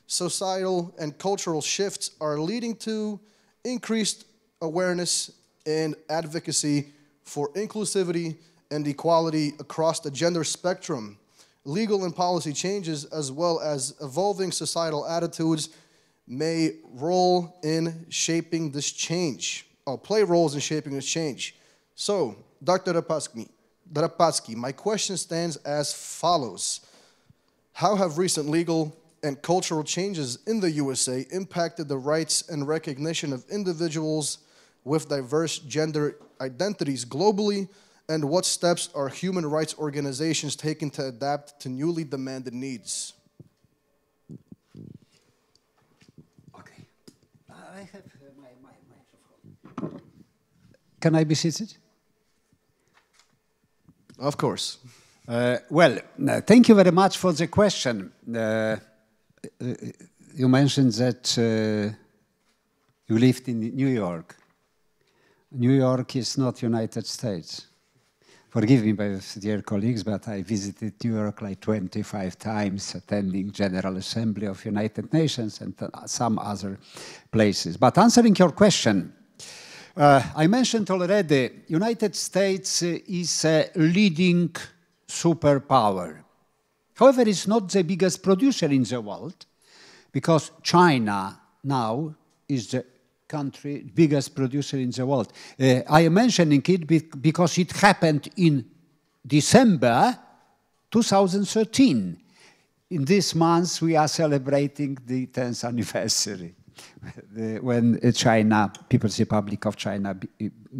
Societal and cultural shifts are leading to increased awareness and advocacy for inclusivity and equality across the gender spectrum. Legal and policy changes, as well as evolving societal attitudes, may role in shaping this change, or play roles in shaping this change. So, Dr. Rapacki, my question stands as follows. How have recent legal and cultural changes in the USA impacted the rights and recognition of individuals with diverse gender identities globally, and what steps are human rights organizations taking to adapt to newly demanded needs? Okay. I have my microphone. Can I be seated? Of course. Thank you very much for the question. You mentioned that you lived in New York. New York is not United States. Forgive me, my dear colleagues, but I visited New York like 25 times, attending General Assembly of United Nations and some other places. But answering your question, I mentioned already, United States is a leading superpower. However, it's not the biggest producer in the world, because China now is the biggest producer in the world. I am mentioning it because it happened in December 2013. In this month, we are celebrating the 10th anniversary when China, People's Republic of China,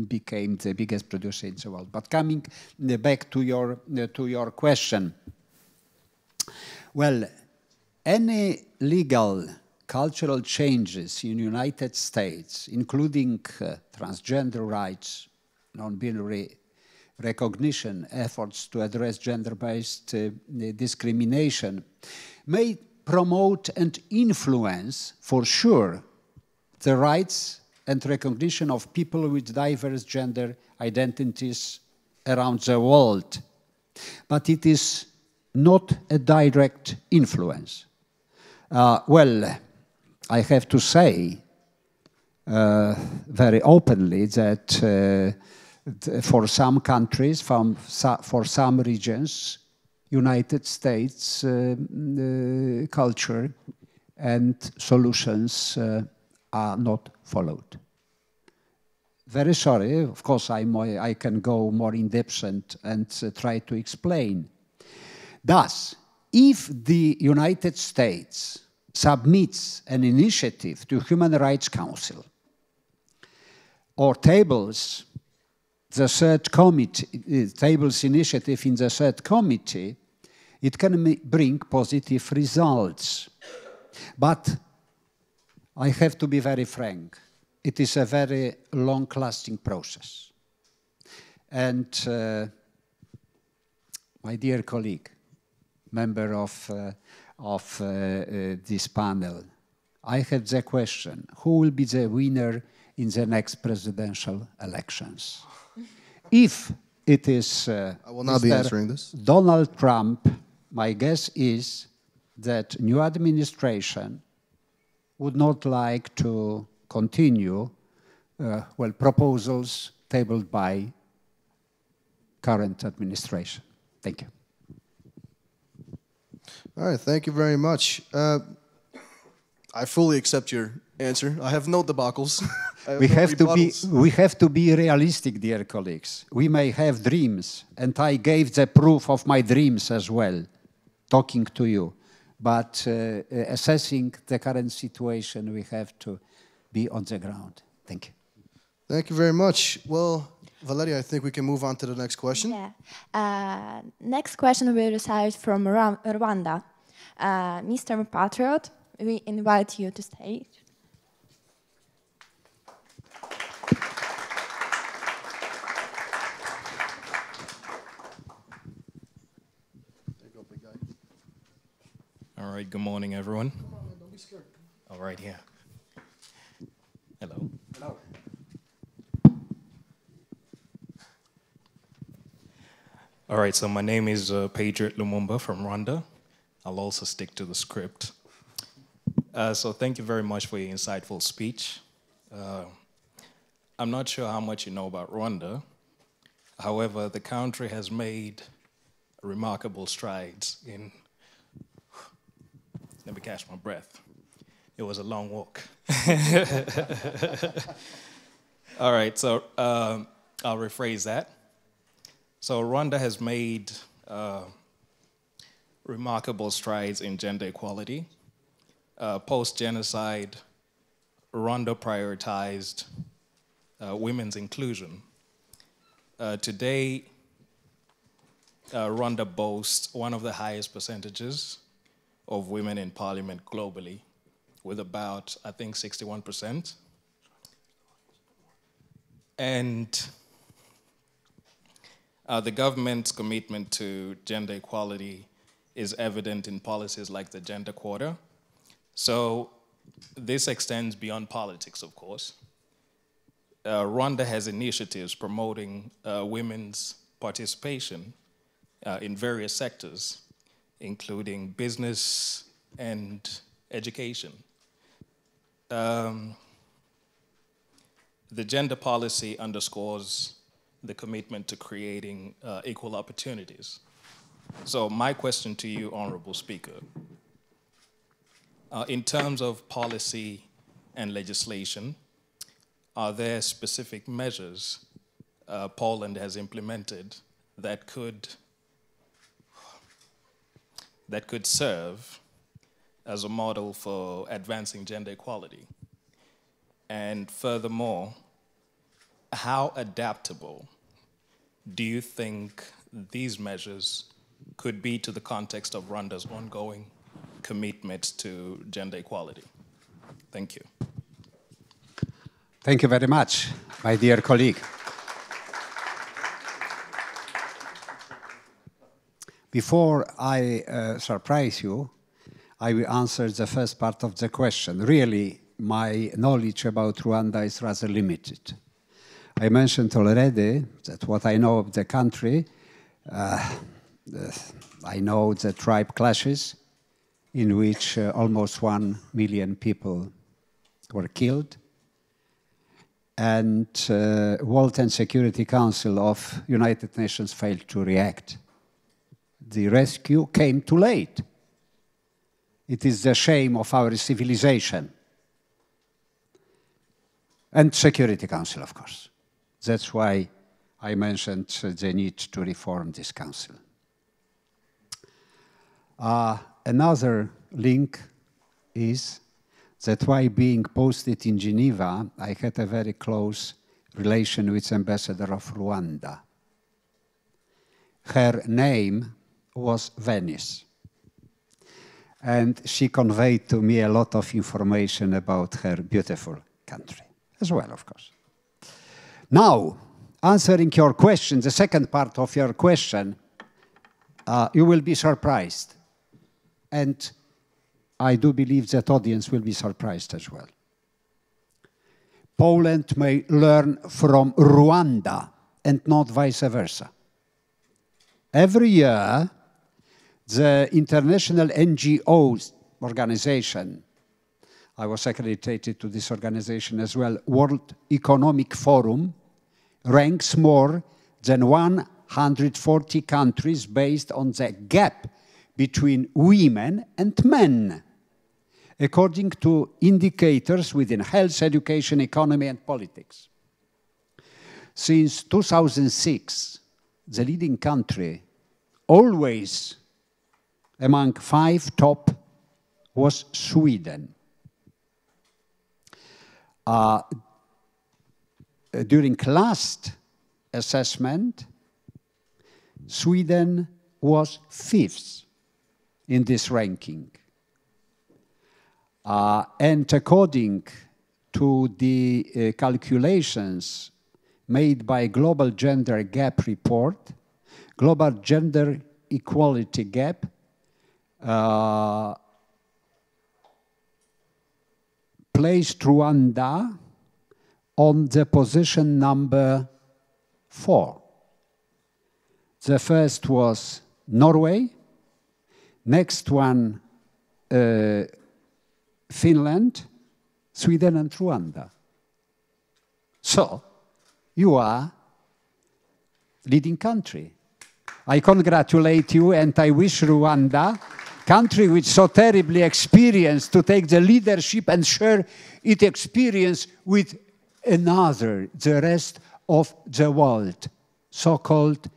became the biggest producer in the world. But coming back to your question, well, any legal cultural changes in the United States, including transgender rights, non-binary recognition, efforts to address gender-based discrimination, may promote and influence, for sure, the rights and recognition of people with diverse gender identities around the world. But it is not a direct influence. Well, I have to say very openly that for some countries, for some regions, United States culture and solutions are not followed. Very sorry, of course I can go more in depth and try to explain. Thus, if the United States submits an initiative to Human Rights Council or tables the third committee, tables initiative in the third committee, it can bring positive results. But I have to be very frank. It is a very long-lasting process. And my dear colleague, member of this panel, I have the question, who will be the winner in the next presidential elections? If it is I will not be answering this. Donald Trump, my guess is that new administration would not like to continue proposals tabled by current administration. Thank you. All right, thank you very much. I fully accept your answer. I have no debacles. We have to be realistic, dear colleagues. We may have dreams, and I gave the proof of my dreams as well, talking to you. But assessing the current situation, we have to be on the ground. Thank you. Thank you very much. Well, Valeria, I think we can move on to the next question. Yeah. Next question will be received from Rwanda. Mr. Patriot, we invite you to stage. All right, good morning, everyone. Don't be scared. All right, yeah. Hello. Hello. All right, so my name is Patriot Lumumba from Rwanda. I'll also stick to the script. So thank you very much for your insightful speech. I'm not sure how much you know about Rwanda. However, the country has made remarkable strides in... Let me catch my breath. It was a long walk. All right, so I'll rephrase that. So Rwanda has made remarkable strides in gender equality. Post-genocide, Rwanda prioritized women's inclusion. Today, Rwanda boasts one of the highest percentages of women in parliament globally, with about, I think, 61%. And the government's commitment to gender equality is evident in policies like the gender quota. So this extends beyond politics, of course. Rwanda has initiatives promoting women's participation in various sectors, including business and education. The gender policy underscores the commitment to creating equal opportunities. So my question to you, Honorable Speaker, in terms of policy and legislation, are there specific measures Poland has implemented that could serve as a model for advancing gender equality? And furthermore, how adaptable do you think these measures could be to the context of Rwanda's ongoing commitment to gender equality? Thank you. Thank you very much, my dear colleague. Before I surprise you, I will answer the first part of the question. Really, my knowledge about Rwanda is rather limited. I mentioned already that what I know of the country, I know the tribe clashes, in which almost 1 million people were killed. And World and Security Council of United Nations failed to react. The rescue came too late. It is the shame of our civilization. And Security Council, of course. That's why I mentioned the need to reform this council. Another link is that while being posted in Geneva, I had a very close relation with the ambassador of Rwanda. Her name was Venice. And she conveyed to me a lot of information about her beautiful country, as well, of course. Now, answering your question, the second part of your question, you will be surprised. And I do believe that audience will be surprised as well. Poland may learn from Rwanda and not vice versa. Every year, the international NGOs organization, I was accredited to this organization as well, World Economic Forum, ranks more than 140 countries based on the gap between women and men, according to indicators within health, education, economy, and politics. Since 2006, the leading country, always among 5 top, was Sweden. During last assessment, Sweden was 5th in this ranking. And according to the calculations made by Global Gender Gap Report, Global Gender Equality Gap, placed Rwanda on the position number 4. The first was Norway, next one Finland, Sweden, and Rwanda. So, you are leading country. I congratulate you, and I wish Rwanda, country which so terribly experienced, to take the leadership and share its experience with another, the rest of the world, so-called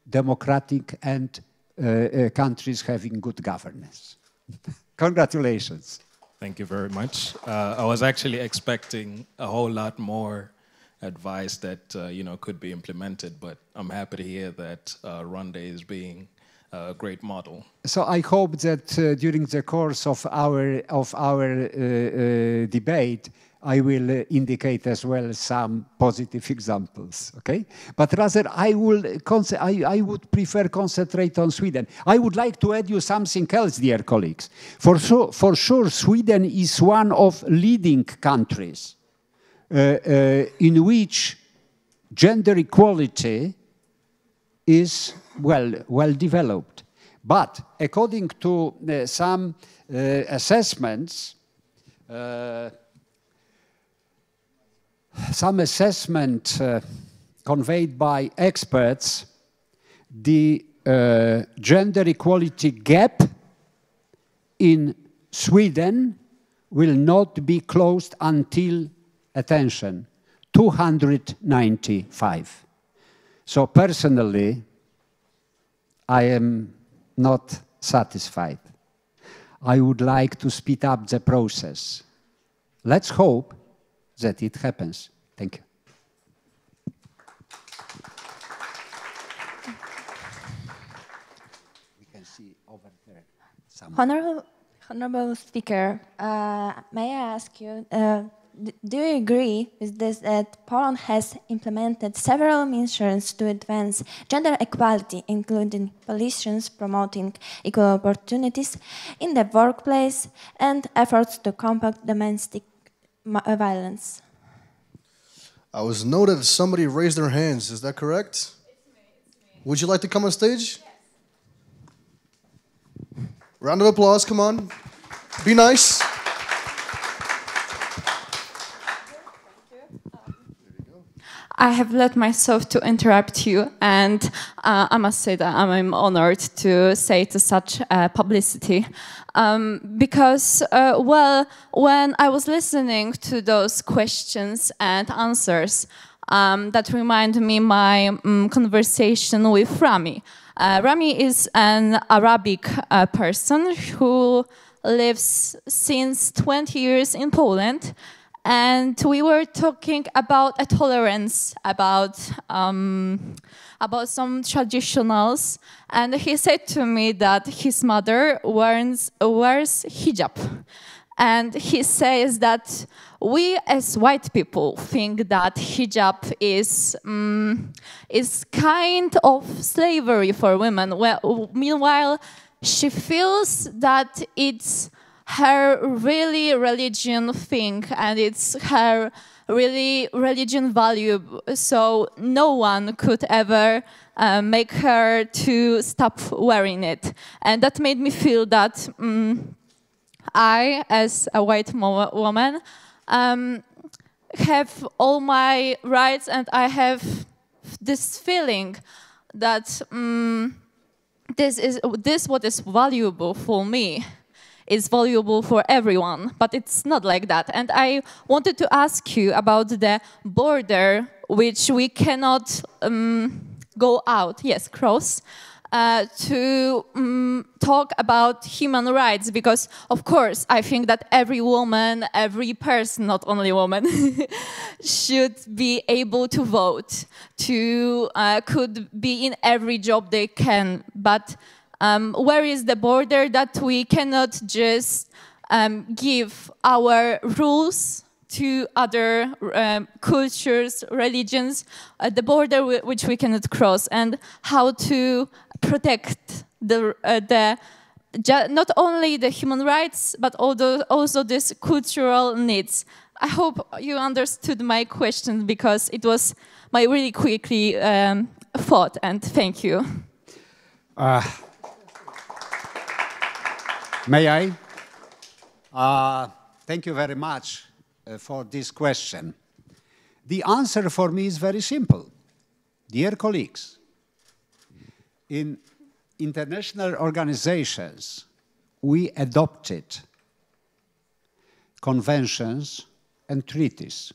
democratic and countries having good governance. Congratulations. Thank you very much. I was actually expecting a whole lot more advice that could be implemented, but I'm happy to hear that Rwanda is being a great model. So I hope that during the course of our debate, I will indicate as well some positive examples, okay? But rather, I would prefer concentrate on Sweden. I would like to add you something else, dear colleagues. For sure, Sweden is one of leading countries in which gender equality is well developed. But according to some assessments, conveyed by experts, the gender equality gap in Sweden will not be closed until, attention, 295. So personally, I am not satisfied. I would like to speed up the process. Let's hope that it happens. Thank you. We can see over there. Honorable Speaker, may I ask you, do you agree with this that Poland has implemented several measures to advance gender equality, including policies promoting equal opportunities in the workplace and efforts to combat domestic violence? I was noted somebody raised their hands. Is that correct? It's me. Would you like to come on stage? Yes. Round of applause, come on. Be nice. I have let myself to interrupt you, and I must say that I'm honored to say to such publicity. Because, well, when I was listening to those questions and answers, that remind me my conversation with Rami. Rami is an Arabic person who lives since 20 years in Poland. And we were talking about a tolerance, about some traditionals, and he said to me that his mother wears hijab, and he says that we as white people think that hijab is kind of slavery for women. Well, meanwhile, she feels that it's her really religion thing, and it's her really religion value, so no one could ever make her to stop wearing it. And that made me feel that I, as a white woman, have all my rights, and I have this feeling that this what is valuable for me is valuable for everyone, but it's not like that. And I wanted to ask you about the border which we cannot go out, cross, to talk about human rights, because of course I think that every woman, every person, not only woman, should be able to vote, could be in every job they can, but where is the border that we cannot just give our rules to other cultures, religions, the border which we cannot cross, and how to protect not only the human rights, but also these cultural needs. I hope you understood my question, because it was my really quickly thought, and thank you. May I? Thank you very much for this question. The answer for me is very simple. Dear colleagues, in international organizations, we adopted conventions and treaties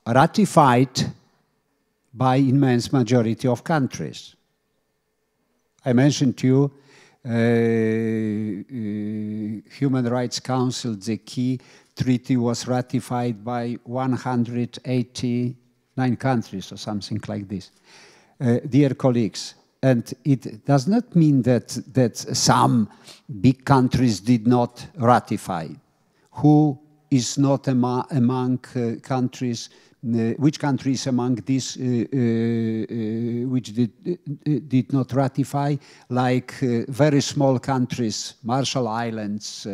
ratified by immense majority of countries. I mentioned to you Human Rights Council, the key treaty was ratified by 189 countries or something like this. Dear colleagues, and it does not mean that some big countries did not ratify. Who is not among countries, which countries among these which did not ratify, like very small countries, Marshall Islands,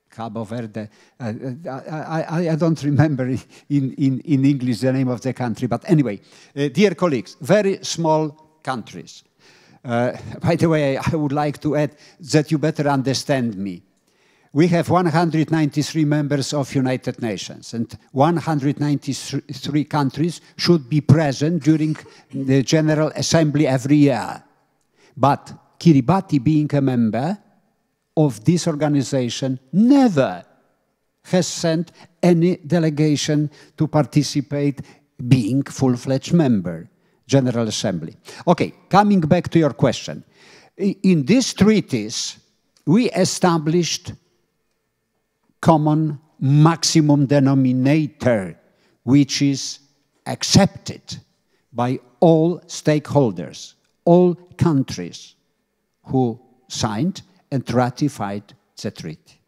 Cabo Verde. I don't remember in English the name of the country, but anyway, dear colleagues, very small countries. By the way, I would like to add that you better understand me. We have 193 members of United Nations, and 193 countries should be present during the General Assembly every year. But Kiribati, being a member of this organization, never has sent any delegation to participate, being full-fledged member, General Assembly. Okay, coming back to your question. In these treaties, we established common maximum denominator, which is accepted by all stakeholders, all countries who signed and ratified the treaty.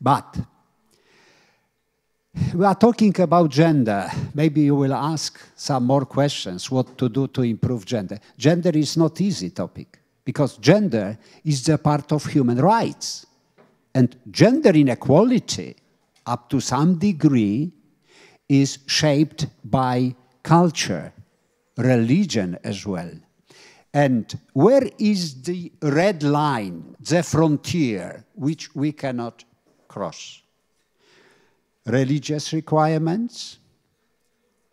But we are talking about gender. Maybe you will ask some more questions, what to do to improve gender. Gender is not easy topic, because gender is the part of human rights. And gender inequality, up to some degree, is shaped by culture, religion as well. And where is the red line, the frontier, which we cannot cross? Religious requirements,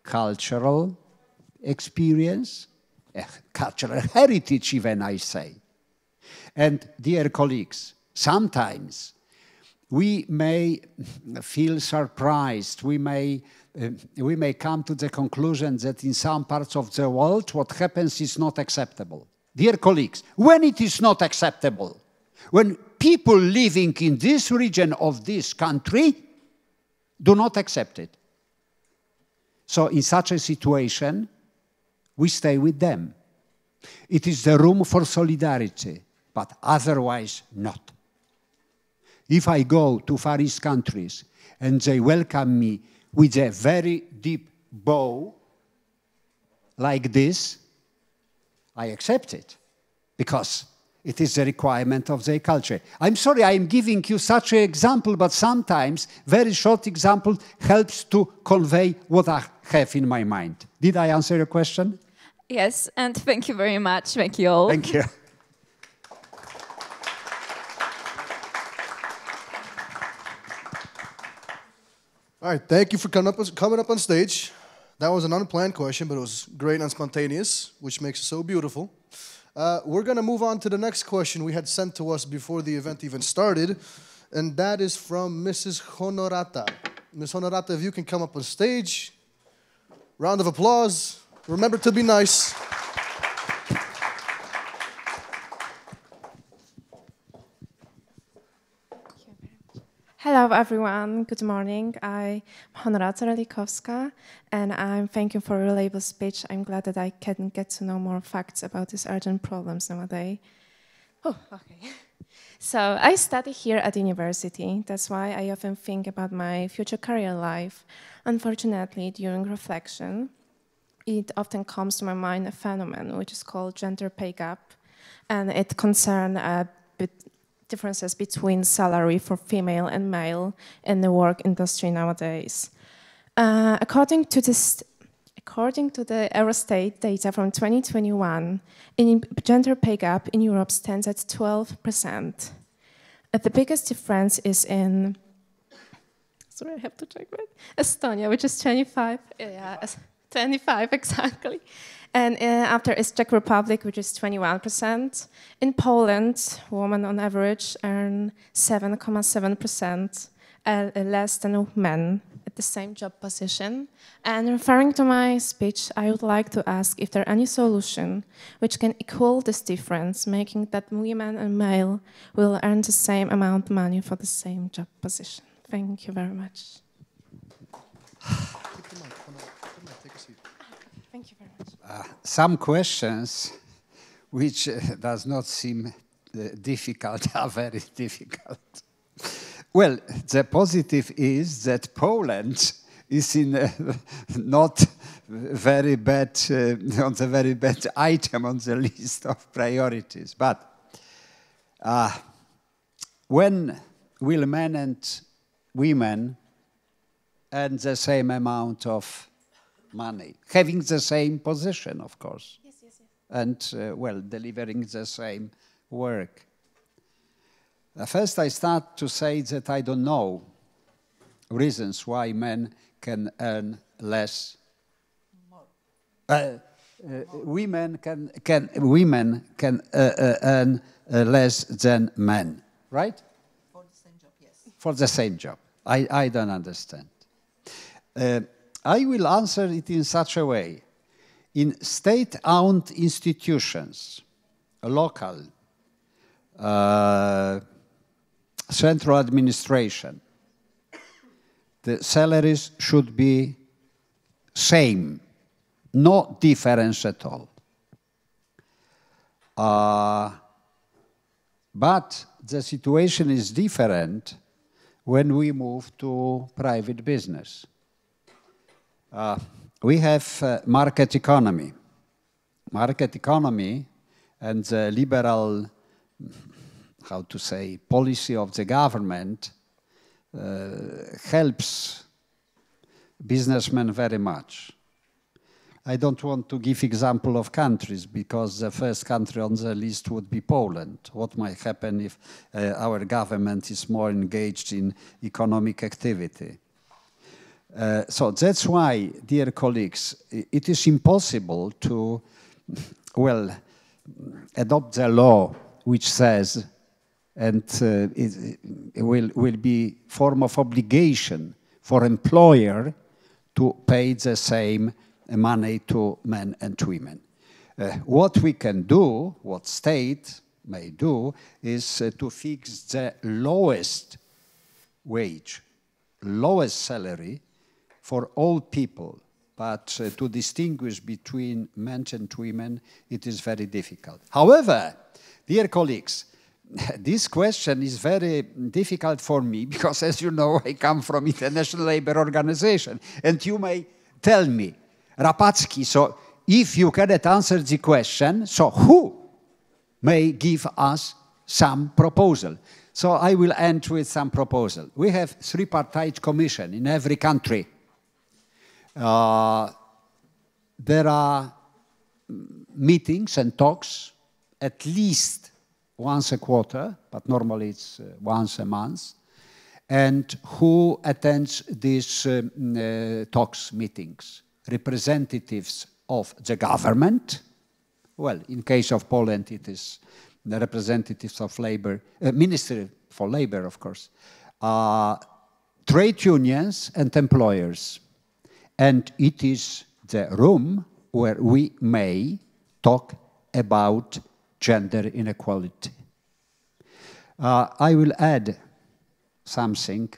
cultural experience, cultural heritage even, I say. And dear colleagues, sometimes we may feel surprised, we may come to the conclusion that in some parts of the world what happens is not acceptable. Dear colleagues, when it is not acceptable, when people living in this region of this country do not accept it. So in such a situation, we stay with them. It is the room for solidarity, but otherwise not. If I go to Far East countries and they welcome me with a very deep bow, like this, I accept it, because it is a requirement of their culture. I'm sorry I'm giving you such an example, but sometimes very short example helps to convey what I have in my mind. Did I answer your question? Yes, and thank you very much. Thank you all. Thank you. All right, thank you for coming up on stage. That was an unplanned question, but it was great and spontaneous, which makes it so beautiful. We're going to move on to the next question we had sent to us before the event even started, and that is from Mrs. Honorata. Ms. Honorata, if you can come up on stage. Round of applause. Remember to be nice. Hello, everyone. Good morning. I'm Honorata Relikowska, and I'm thank you for your reliable speech. I'm glad that I can get to know more facts about these urgent problems nowadays. Oh, okay. So I study here at university. That's why I often think about my future career life. Unfortunately, during reflection, it often comes to my mind a phenomenon which is called gender pay gap, and it concerns differences between salary for female and male in the work industry nowadays. According to the Eurostat data from 2021, gender pay gap in Europe stands at 12%. The biggest difference is in, sorry, I have to check that, Estonia, which is 25. Yeah, 25 exactly. And after is Czech Republic, which is 21%. In Poland, women on average earn 7.7% less than men at the same job position. And referring to my speech, I would like to ask if there are any solution which can equal this difference, making that women and male will earn the same amount of money for the same job position. Thank you very much. Thank you very much. Some questions which does not seem difficult are very difficult. Well, the positive is that Poland is in not very bad, on the very bad item on the list of priorities. But when will men and women earn the same amount of money, having the same position, of course, and, well, delivering the same work? First, I start to say that I don't know reasons why men can earn less. Women can earn less than men, right? For the same job, yes. For the same job. I don't understand. I will answer it in such a way. In state-owned institutions, local, central administration, the salaries should be same, no difference at all. But the situation is different when we move to private business. We have market economy. Market economy and the liberal, how to say, policy of the government helps businessmen very much. I don't want to give example of countries because the first country on the list would be Poland. What might happen if our government is more engaged in economic activity? So that's why, dear colleagues, it is impossible to, well, adopt the law which says, and it will be form of obligation for employer to pay the same money to men and women. What we can do, what state may do, is to fix the lowest wage, lowest salary for all people. But to distinguish between men and women, it is very difficult. However, dear colleagues, this question is very difficult for me because, as you know, I come from International Labour Organization. And you may tell me, Rapacki, so if you cannot answer the question, so who may give us some proposal? So I will end with some proposal. We have three-party commission in every country. There are meetings and talks at least once a quarter, but normally it's once a month. And who attends these talks, meetings? Representatives of the government. Well, in case of Poland, it is the representatives of labor, Ministry for Labor, of course, trade unions and employers. And it is the room where we may talk about gender inequality. I will add something.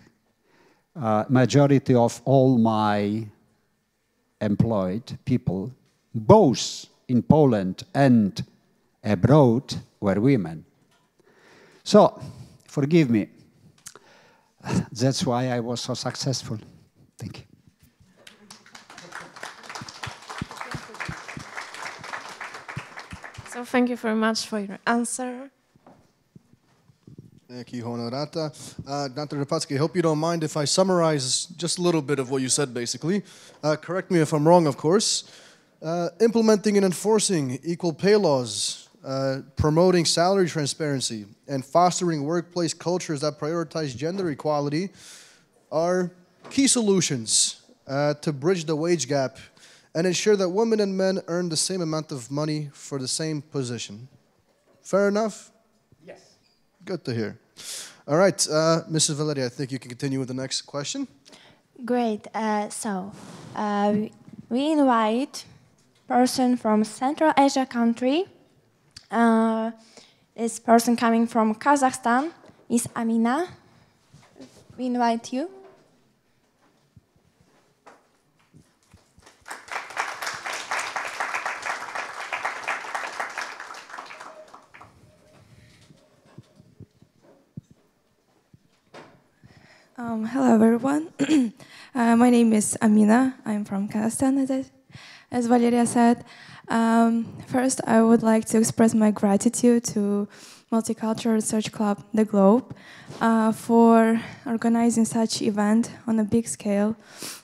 Majority of all my employed people, both in Poland and abroad, were women. So, forgive me. That's why I was so successful. Thank you. So thank you very much for your answer. Thank you, Honorata. Dr. Rapacki, I hope you don't mind if I summarize just a little bit of what you said, basically. Correct me if I'm wrong, of course. Implementing and enforcing equal pay laws, promoting salary transparency, and fostering workplace cultures that prioritize gender equality are key solutions to bridge the wage gap and ensure that women and men earn the same amount of money for the same position. Fair enough? Yes. Good to hear. All right, Mrs. Valeria, I think you can continue with the next question. Great. We invite person from Central Asia country. This person coming from Kazakhstan is Amina. We invite you. Hello, everyone. My name is Amina. I'm from Kazakhstan, as Valeria said. First, I would like to express my gratitude to Multicultural Research Club, The Globe, for organizing such event on a big scale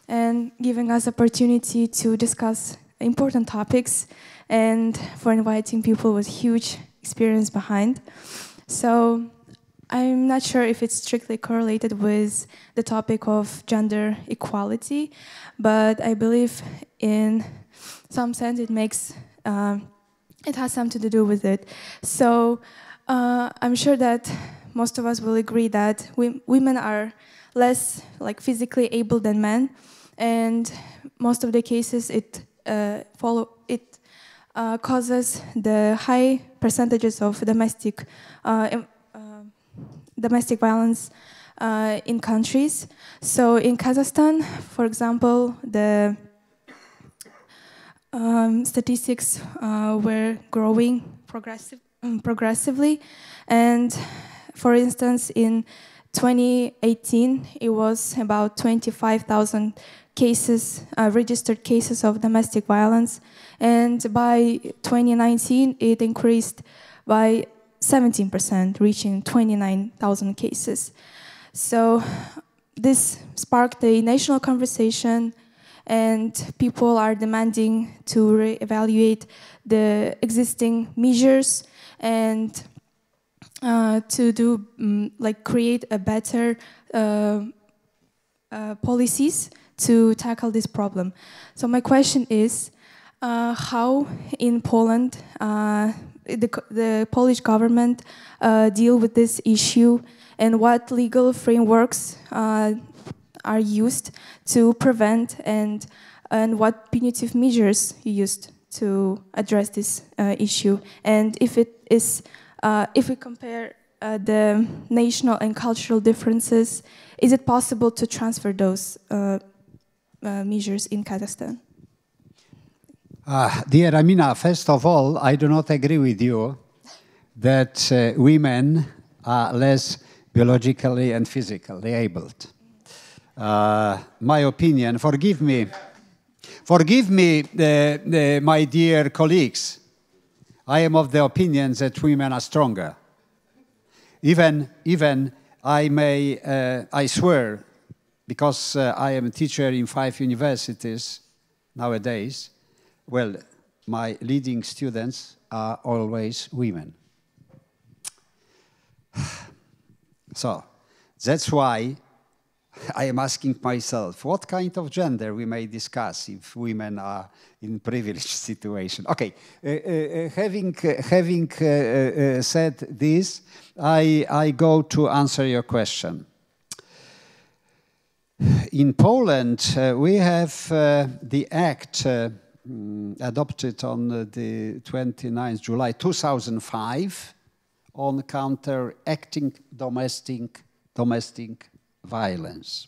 and giving us opportunity to discuss important topics and for inviting people with huge experience behind. So I'm not sure if it's strictly correlated with the topic of gender equality, but I believe in some sense it makes, it has something to do with it. So I'm sure that most of us will agree that women are less physically able than men, and most of the cases it causes the high percentages of domestic violence in countries. So in Kazakhstan, for example, the statistics were growing progressively. And for instance, in 2018, it was about 25,000 cases, registered cases of domestic violence. And by 2019, it increased by 17%, reaching 29,000 cases. So this sparked a national conversation and people are demanding to reevaluate the existing measures and to do create a better policies to tackle this problem. So my question is, how in Poland the Polish government deal with this issue, and what legal frameworks are used to prevent, and what punitive measures you used to address this issue, and if we compare the national and cultural differences, is it possible to transfer those measures in Kazakhstan? Dear Amina, first of all, I do not agree with you that women are less biologically and physically abled. My opinion, forgive me, my dear colleagues, I am of the opinion that women are stronger. Even I swear, because I am a teacher in 5 universities nowadays, well, my leading students are always women. So that's why I am asking myself, what kind of gender we may discuss if women are in privileged situation? Okay, having said this, I go to answer your question. In Poland, we have the act adopted on the 29th July 2005 on counteracting domestic violence.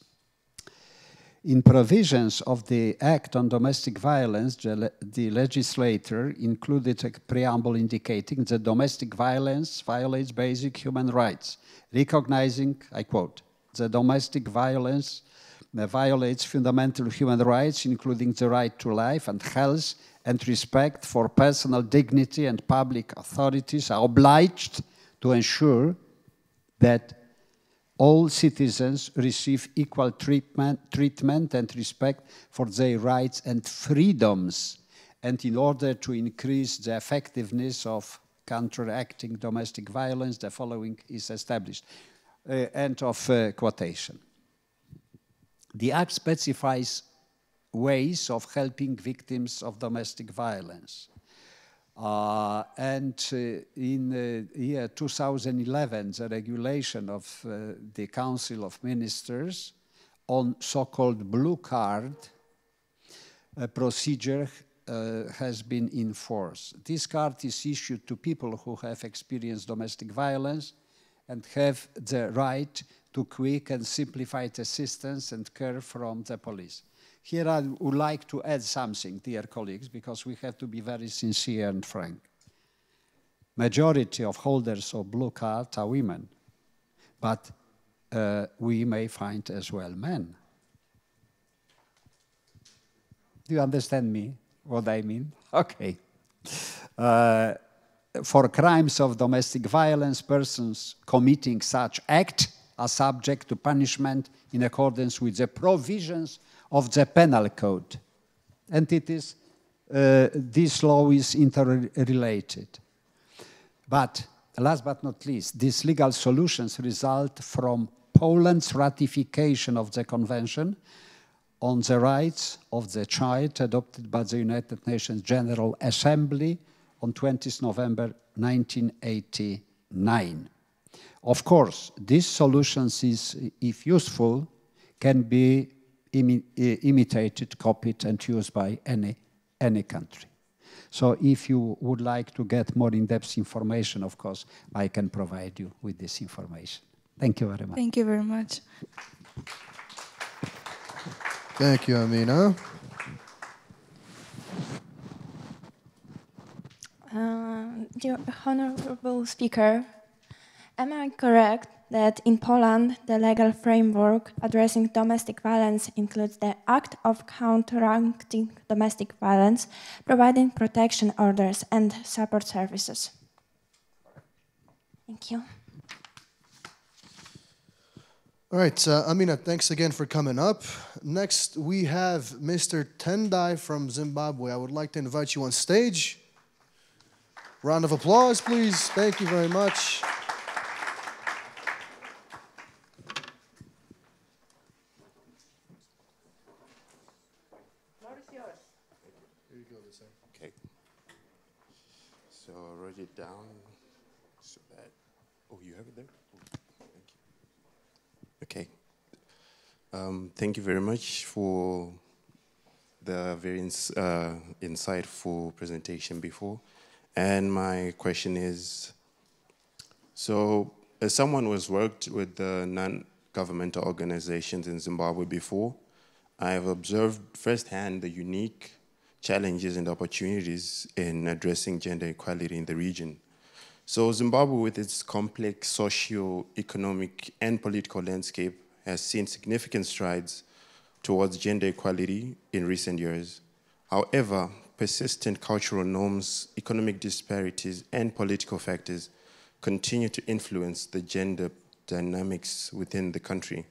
In provisions of the Act on Domestic Violence, the legislator included a preamble indicating that domestic violence violates basic human rights, recognizing, I quote, "the domestic violence violates fundamental human rights, including the right to life and health and respect for personal dignity, and public authorities are obliged to ensure that all citizens receive equal treatment and respect for their rights and freedoms. And in order to increase the effectiveness of counteracting domestic violence, the following is established." End of quotation. The Act specifies ways of helping victims of domestic violence. In the year 2011, the regulation of the Council of Ministers on so-called blue card procedure has been enforced. This card is issued to people who have experienced domestic violence and have the right to quick and simplified assistance and care from the police. Here I would like to add something, dear colleagues, because we have to be very sincere and frank. Majority of holders of blue card are women, but we may find as well men. Do you understand me, what I mean? Okay. For crimes of domestic violence, persons committing such act are subject to punishment in accordance with the provisions of the Penal Code. And it is, this law is interrelated. But last but not least, these legal solutions result from Poland's ratification of the Convention on the Rights of the Child adopted by the United Nations General Assembly on 20th November 1989. Of course, these solutions, if useful, can be imitated, copied, and used by any country. So if you would like to get more in-depth information, of course, I can provide you with this information. Thank you very much. Thank you very much. Thank you, Amina. Dear Honorable Speaker, am I correct that in Poland the legal framework addressing domestic violence includes the Act of Counteracting Domestic Violence, providing protection orders and support services? Thank you. All right, Amina, thanks again for coming up. Next, we have Mr. Tendai from Zimbabwe. I would like to invite you on stage. Round of applause, please. Thank you very much. Okay. So I wrote it down so that, oh, you have it there? Oh, thank you. Okay. Thank you very much for the very insightful presentation before. And my question is, so as someone who has worked with the non-governmental organizations in Zimbabwe before, I have observed firsthand the unique challenges and opportunities in addressing gender equality in the region. So Zimbabwe, with its complex socio-economic and political landscape, has seen significant strides towards gender equality in recent years. However, persistent cultural norms, economic disparities, and political factors continue to influence the gender dynamics within the country.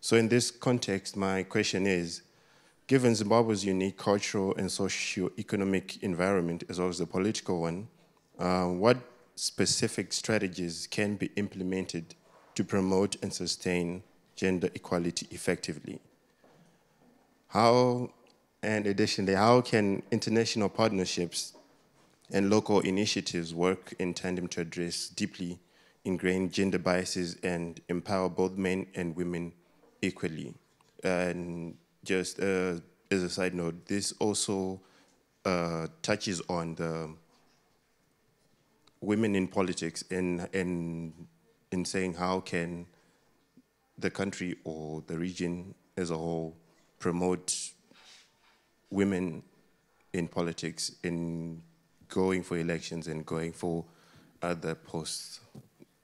So in this context, my question is, given Zimbabwe's unique cultural and socio-economic environment, as well as the political one, what specific strategies can be implemented to promote and sustain gender equality effectively? And additionally, how can international partnerships and local initiatives work in tandem to address deeply ingrained gender biases and empower both men and women equally? And just as a side note, this also touches on the women in politics in saying how can the country or the region as a whole promote women in politics in going for elections and going for other posts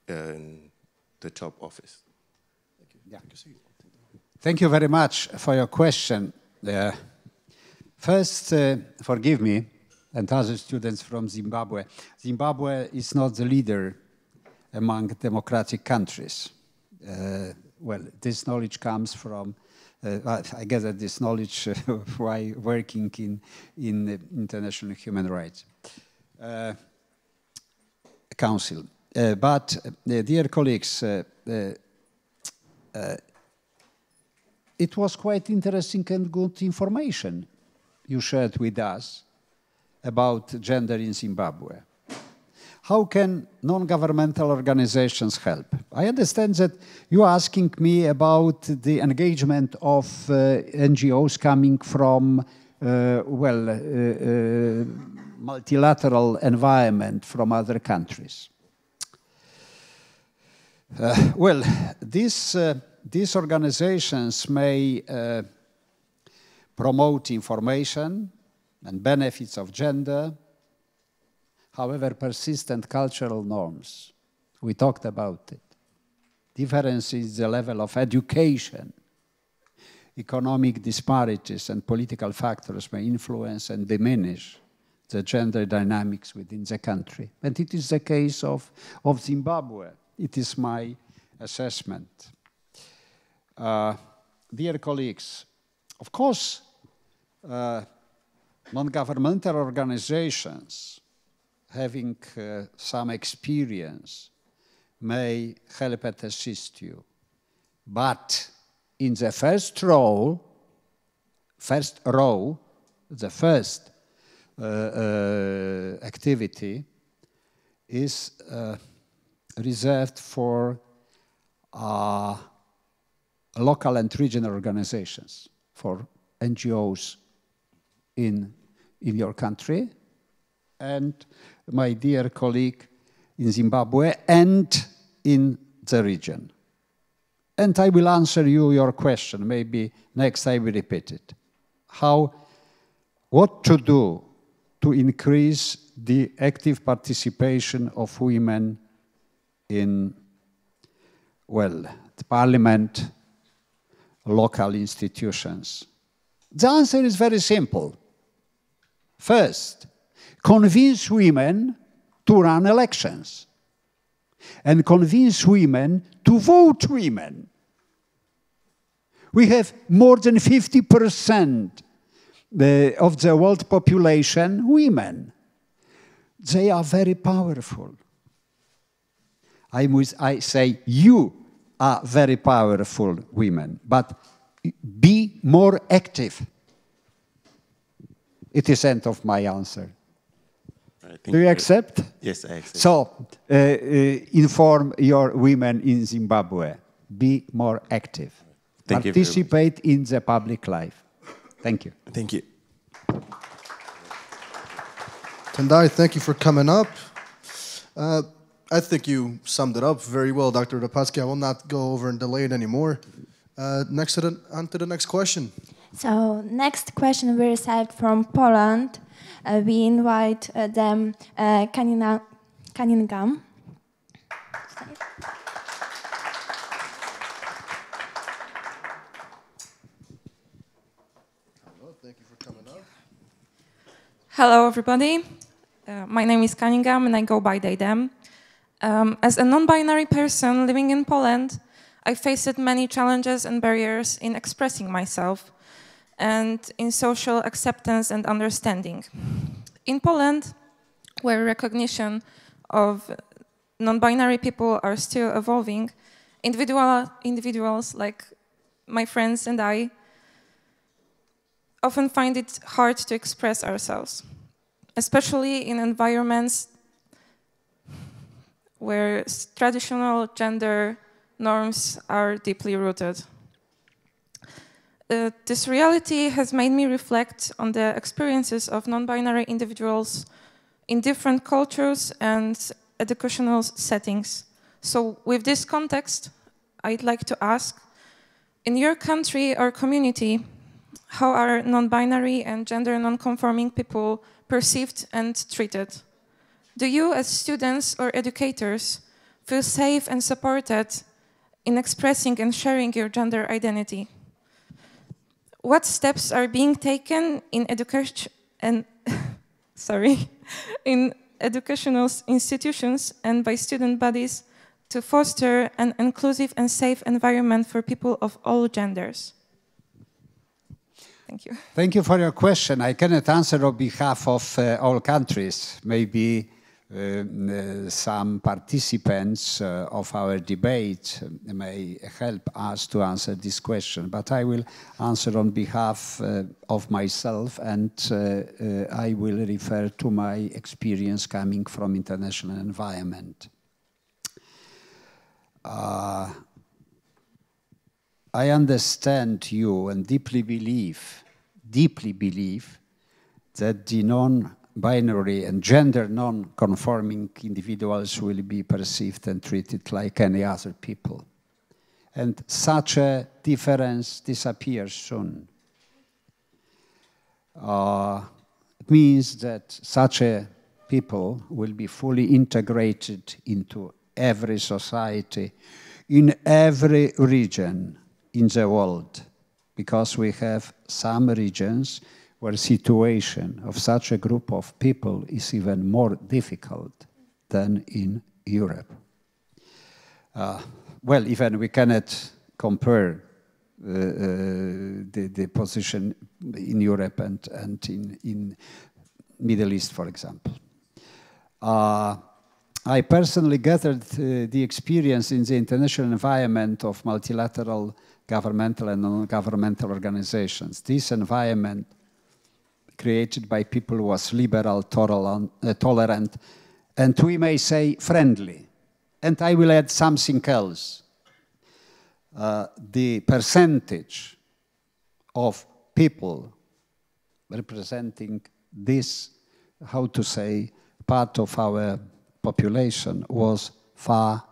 in the top office. Thank you. Yeah. Thank you very much for your question. First, forgive me, and other students from Zimbabwe. Zimbabwe is not the leader among democratic countries. Well, this knowledge comes from, I guess that this knowledge while working in international human rights council. But dear colleagues, it was quite interesting and good information you shared with us about gender in Zimbabwe. How can non-governmental organizations help? I understand that you are asking me about the engagement of NGOs coming from, multilateral environment from other countries. These organizations may promote information and benefits of gender. However, persistent cultural norms, we talked about it. Difference is the level of education. Economic disparities and political factors may influence and diminish the gender dynamics within the country. And it is the case of Zimbabwe. It is my assessment. Dear colleagues, of course, non-governmental organizations having some experience may help and assist you. But in the first row, the first activity is reserved for local and regional organizations, for NGOs in your country, and my dear colleague in Zimbabwe and in the region. And I will answer your question. Maybe next I will repeat it. What to do to increase the active participation of women in, the parliament, local institutions? The answer is very simple. First, convince women to run elections and convince women to vote women. We have more than 50% of the world population women. They are very powerful. I say you are very powerful women, but be more active. It is end of my answer. Right, Do you accept? Yes, I accept. So, inform your women in Zimbabwe. Be more active. Thank you very much. Participate in the public life. Thank you. Thank you. Tendai, thank you for coming up. I think you summed it up very well, Dr. Rapacki. I will not go over and delay it anymore. On to the next question. So next question we received from Poland. We invite them Cunningham. Thank you for coming up. Hello, everybody. My name is Cunningham, and I go by they, them. As a non-binary person living in Poland, I faced many challenges and barriers in expressing myself and in social acceptance and understanding. In Poland, where recognition of non-binary people are still evolving, individuals like my friends and I often find it hard to express ourselves, especially in environments where traditional gender norms are deeply rooted. This reality has made me reflect on the experiences of non-binary individuals in different cultures and educational settings. So with this context, I'd like to ask, in your country or community, how are non-binary and gender non-conforming people perceived and treated? Do you, as students or educators, feel safe and supported in expressing and sharing your gender identity? What steps are being taken in in educational institutions and by student bodies to foster an inclusive and safe environment for people of all genders? Thank you. Thank you for your question. I cannot answer on behalf of all countries. Maybe some participants of our debate may help us to answer this question, but I will answer on behalf of myself, and I will refer to my experience coming from international environment. I understand you and deeply believe that the non-binary and gender non-conforming individuals will be perceived and treated like any other people. And such a difference disappears soon. It means that such a people will be fully integrated into every society, in every region in the world, because we have some regions where situation of such a group of people is even more difficult than in Europe. Well, even we cannot compare the position in Europe and in Middle East, for example. I personally gathered the experience in the international environment of multilateral governmental and non-governmental organizations. This environment created by people who was liberal, tolerant, and we may say friendly. And I will add something else. The percentage of people representing this, how to say, part of our population was far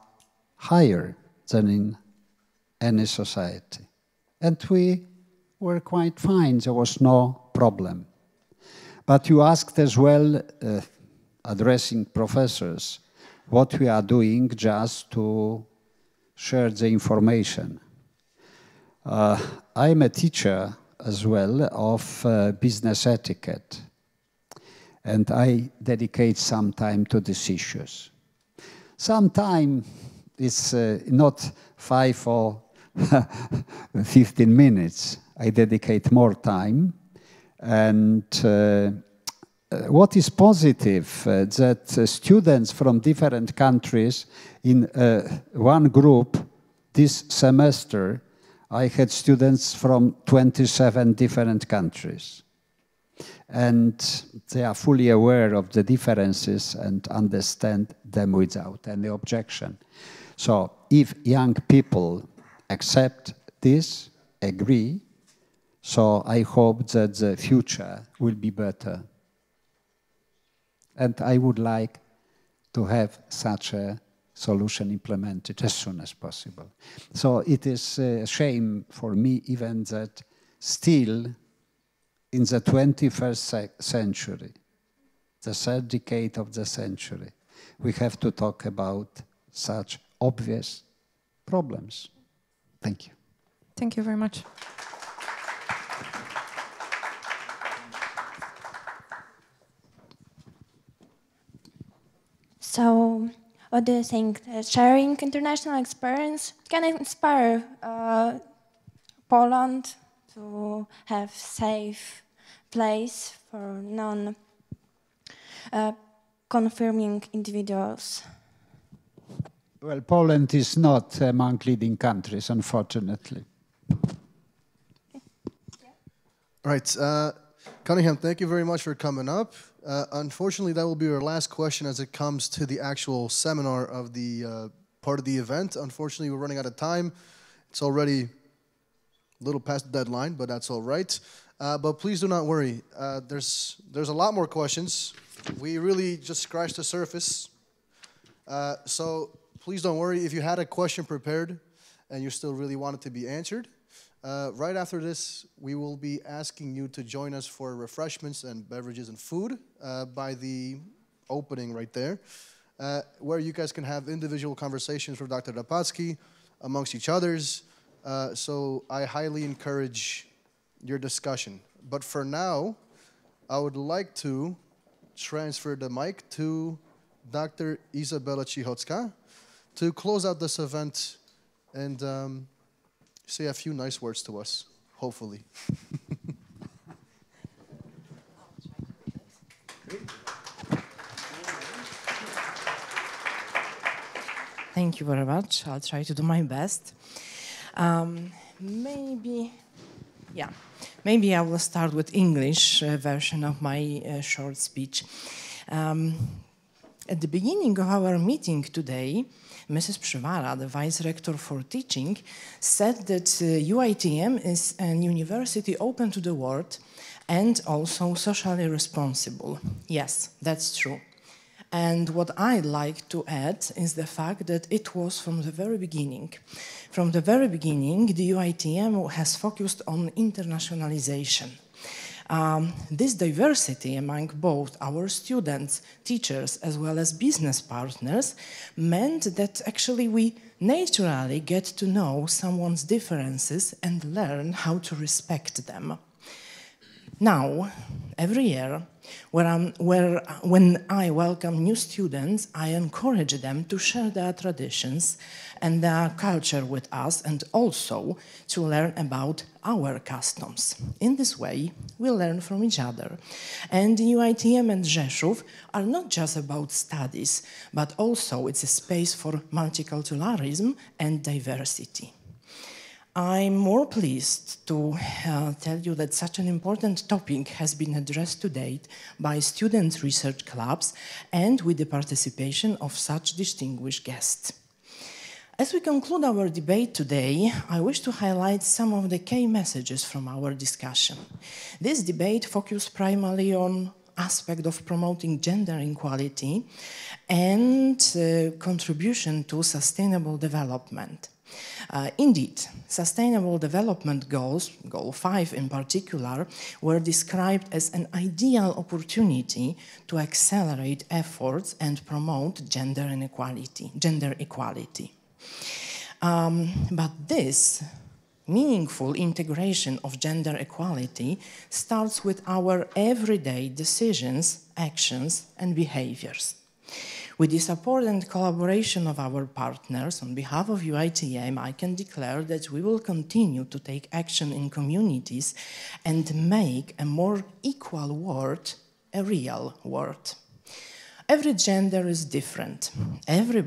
higher than in any society. And we were quite fine, there was no problem. But you asked as well, addressing professors, what we are doing just to share the information. I'm a teacher as well of business etiquette, and I dedicate some time to these issues. Sometimes it's not 5 or 15 minutes. I dedicate more time. And what is positive, that students from different countries in one group this semester, I had students from 27 different countries. And they are fully aware of the differences and understand them without any objection. So if young people accept this, agree, so I hope that the future will be better. And I would like to have such a solution implemented as soon as possible. So it is a shame for me even that still in the 21st century, the third decade of the century, we have to talk about such obvious problems. Thank you. Thank you very much. So, what do you think? Sharing international experience can inspire Poland to have safe place for non-confirming individuals? Well, Poland is not among leading countries, unfortunately. All right, Cunningham, thank you very much for coming up. Unfortunately, that will be our last question as it comes to the actual seminar of the part of the event. Unfortunately, we're running out of time. It's already a little past the deadline, but that's all right. But please do not worry. There's a lot more questions. We really just scratched the surface. So please don't worry. If you had a question prepared and you still really want it to be answered, right after this, we will be asking you to join us for refreshments and beverages and food by the opening right there, where you guys can have individual conversations with Dr. Rapacki amongst each others. So I highly encourage your discussion. But for now, I would like to transfer the mic to Dr. Izabela Cichocka to close out this event and say a few nice words to us, hopefully. Thank you very much. I'll try to do my best. Maybe I will start with English version of my short speech. At the beginning of our meeting today, Mrs. Przywara, the Vice Rector for Teaching, said that UITM is a university open to the world and also socially responsible. Yes, that's true. And what I'd like to add is the fact that it was from the very beginning. From the very beginning, the UITM has focused on internationalization. This diversity among both our students, teachers, as well as business partners meant that actually we naturally get to know someone's differences and learn how to respect them. Now, every year, when I welcome new students, I encourage them to share their traditions and their culture with us and also to learn about our customs. In this way, we learn from each other. And UITM and Rzeszów are not just about studies, but also it's a space for multiculturalism and diversity. I'm more pleased to tell you that such an important topic has been addressed to date by student research clubs and with the participation of such distinguished guests. As we conclude our debate today, I wish to highlight some of the key messages from our discussion. This debate focused primarily on aspect of promoting gender equality and contribution to sustainable development. Indeed, Sustainable Development Goals, Goal 5 in particular, were described as an ideal opportunity to accelerate efforts and promote gender equality. But this meaningful integration of gender equality starts with our everyday decisions, actions, and behaviors. With the support and collaboration of our partners, on behalf of UITM, I can declare that we will continue to take action in communities and make a more equal world a real world. Every gender is different. Every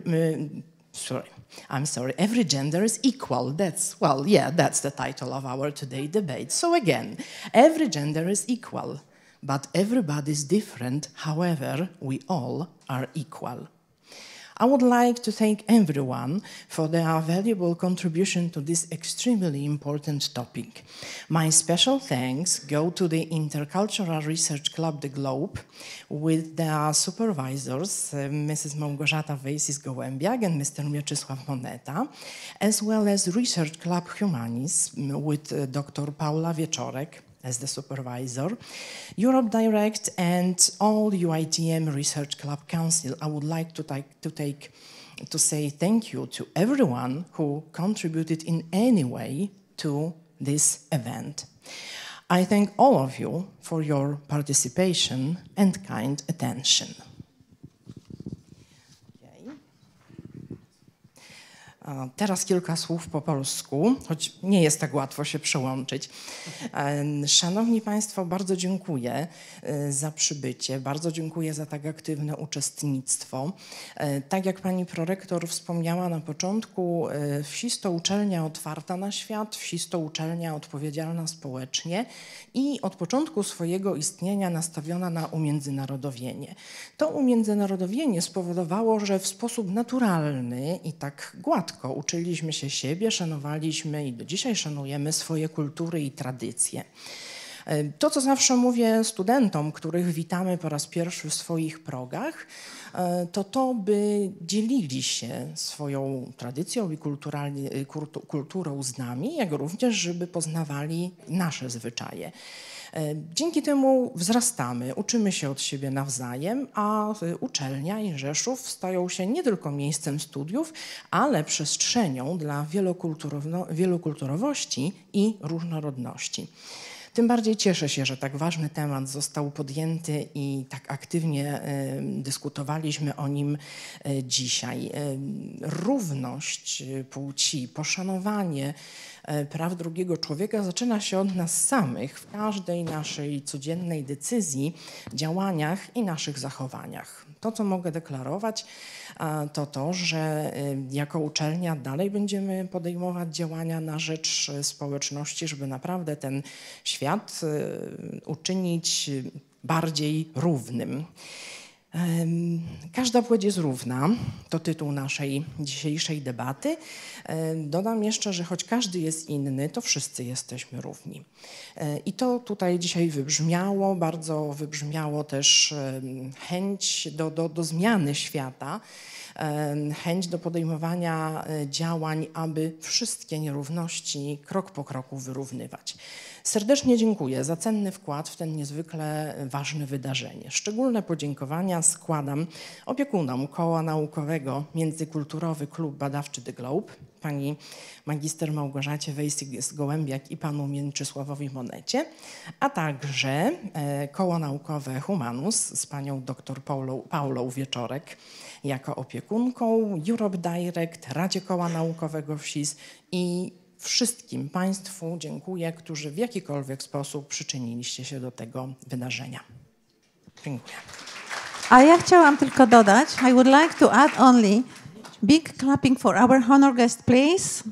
gender is equal. That's the title of our today debate. So again, every gender is equal, but everybody is different. However, we all are equal. I would like to thank everyone for their valuable contribution to this extremely important topic. My special thanks go to the Intercultural Research Club, the Globe, with their supervisors, Mrs. Małgorzata Wejsis-Gołębiak and Mr. Mieczysław Moneta, as well as Research Club Humanis with Dr. Paula Wieczorek as the supervisor, Europe Direct, and all UITM Research Club Council. I would like to say thank you to everyone who contributed in any way to this event. I thank all of you for your participation and kind attention. Teraz kilka słów po polsku, choć nie jest tak łatwo się przełączyć. Szanowni Państwo, bardzo dziękuję za przybycie, bardzo dziękuję za tak aktywne uczestnictwo. Tak jak pani prorektor wspomniała na początku, WSiS to uczelnia otwarta na świat, WSiS to uczelnia odpowiedzialna społecznie i od początku swojego istnienia nastawiona na umiędzynarodowienie. To umiędzynarodowienie spowodowało, że w sposób naturalny i tak gładko uczyliśmy się siebie, szanowaliśmy i do dzisiaj szanujemy swoje kultury i tradycje. To, co zawsze mówię studentom, których witamy po raz pierwszy w swoich progach, to by dzielili się swoją tradycją i kulturą z nami, jak również, żeby poznawali nasze zwyczaje. Dzięki temu wzrastamy, uczymy się od siebie nawzajem, a uczelnia i Rzeszów stają się nie tylko miejscem studiów, ale przestrzenią dla wielokulturowości i różnorodności. Tym bardziej cieszę się, że tak ważny temat został podjęty i tak aktywnie dyskutowaliśmy o nim dzisiaj. Równość płci, poszanowanie praw drugiego człowieka zaczyna się od nas samych w każdej naszej codziennej decyzji, działaniach i naszych zachowaniach. To, co mogę deklarować, to, że jako uczelnia dalej będziemy podejmować działania na rzecz społeczności, żeby naprawdę ten świat uczynić bardziej równym. Każda płeć jest równa, to tytuł naszej dzisiejszej debaty. Dodam jeszcze, że choć każdy jest inny, to wszyscy jesteśmy równi. I to tutaj dzisiaj wybrzmiało, bardzo wybrzmiało też chęć do zmiany świata, chęć do podejmowania działań, aby wszystkie nierówności krok po kroku wyrównywać. Serdecznie dziękuję za cenny wkład w ten niezwykle ważne wydarzenie. Szczególne podziękowania składam opiekunom Koła Naukowego Międzykulturowy Klub Badawczy The Globe, pani magister Małgorzacie Wejsis-Gołębiak i panu Mieczysławowi Monecie, a także Koło Naukowe Humanus z panią dr Paulą Wieczorek jako opiekunką, Europe Direct, Radzie Koła Naukowego WSiS i wszystkim Państwu dziękuję, którzy w jakikolwiek sposób przyczyniliście się do tego wydarzenia. Dziękuję. A ja chciałam tylko dodać, I would like to add only big clapping for our honor guest, please.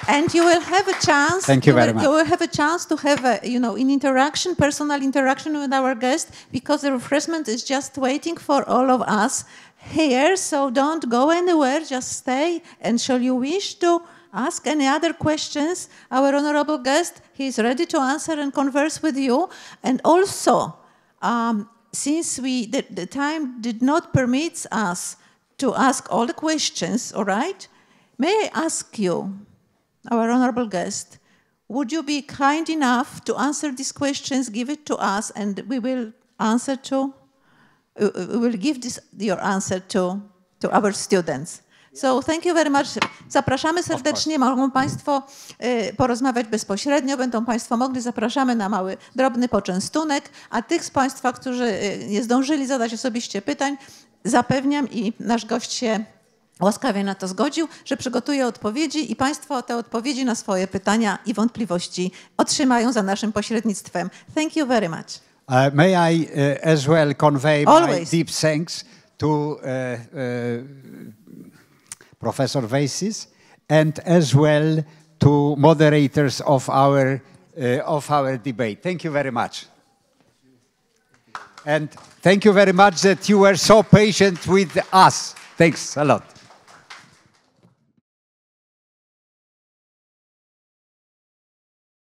And you will have a chance. Thank you very much. You will have a chance to have a, an interaction, personal interaction with our guest, because the refreshment is just waiting for all of us here. So don't go anywhere. Just stay. And shall you wish to ask any other questions, our honorable guest, he is ready to answer and converse with you. And also, since the time did not permit us to ask all the questions, all right? May I ask you, our honorable guest, would you be kind enough to answer these questions, give it to us, and we will give your answer to our students. So thank you very much. Zapraszamy serdecznie, mogą Państwo porozmawiać bezpośrednio, będą Państwo mogli, zapraszamy na mały, drobny poczęstunek, a tych z Państwa, którzy nie zdążyli zadać osobiście pytań, zapewniam i nasz gość się łaskawie na to zgodził, że przygotuje odpowiedzi i Państwo te odpowiedzi na swoje pytania i wątpliwości otrzymają za naszym pośrednictwem. Thank you very much. May I as well convey my deep thanks to Professor Weisis and as well to moderators of our debate. Thank you very much. And thank you very much that you were so patient with us. Thanks a lot.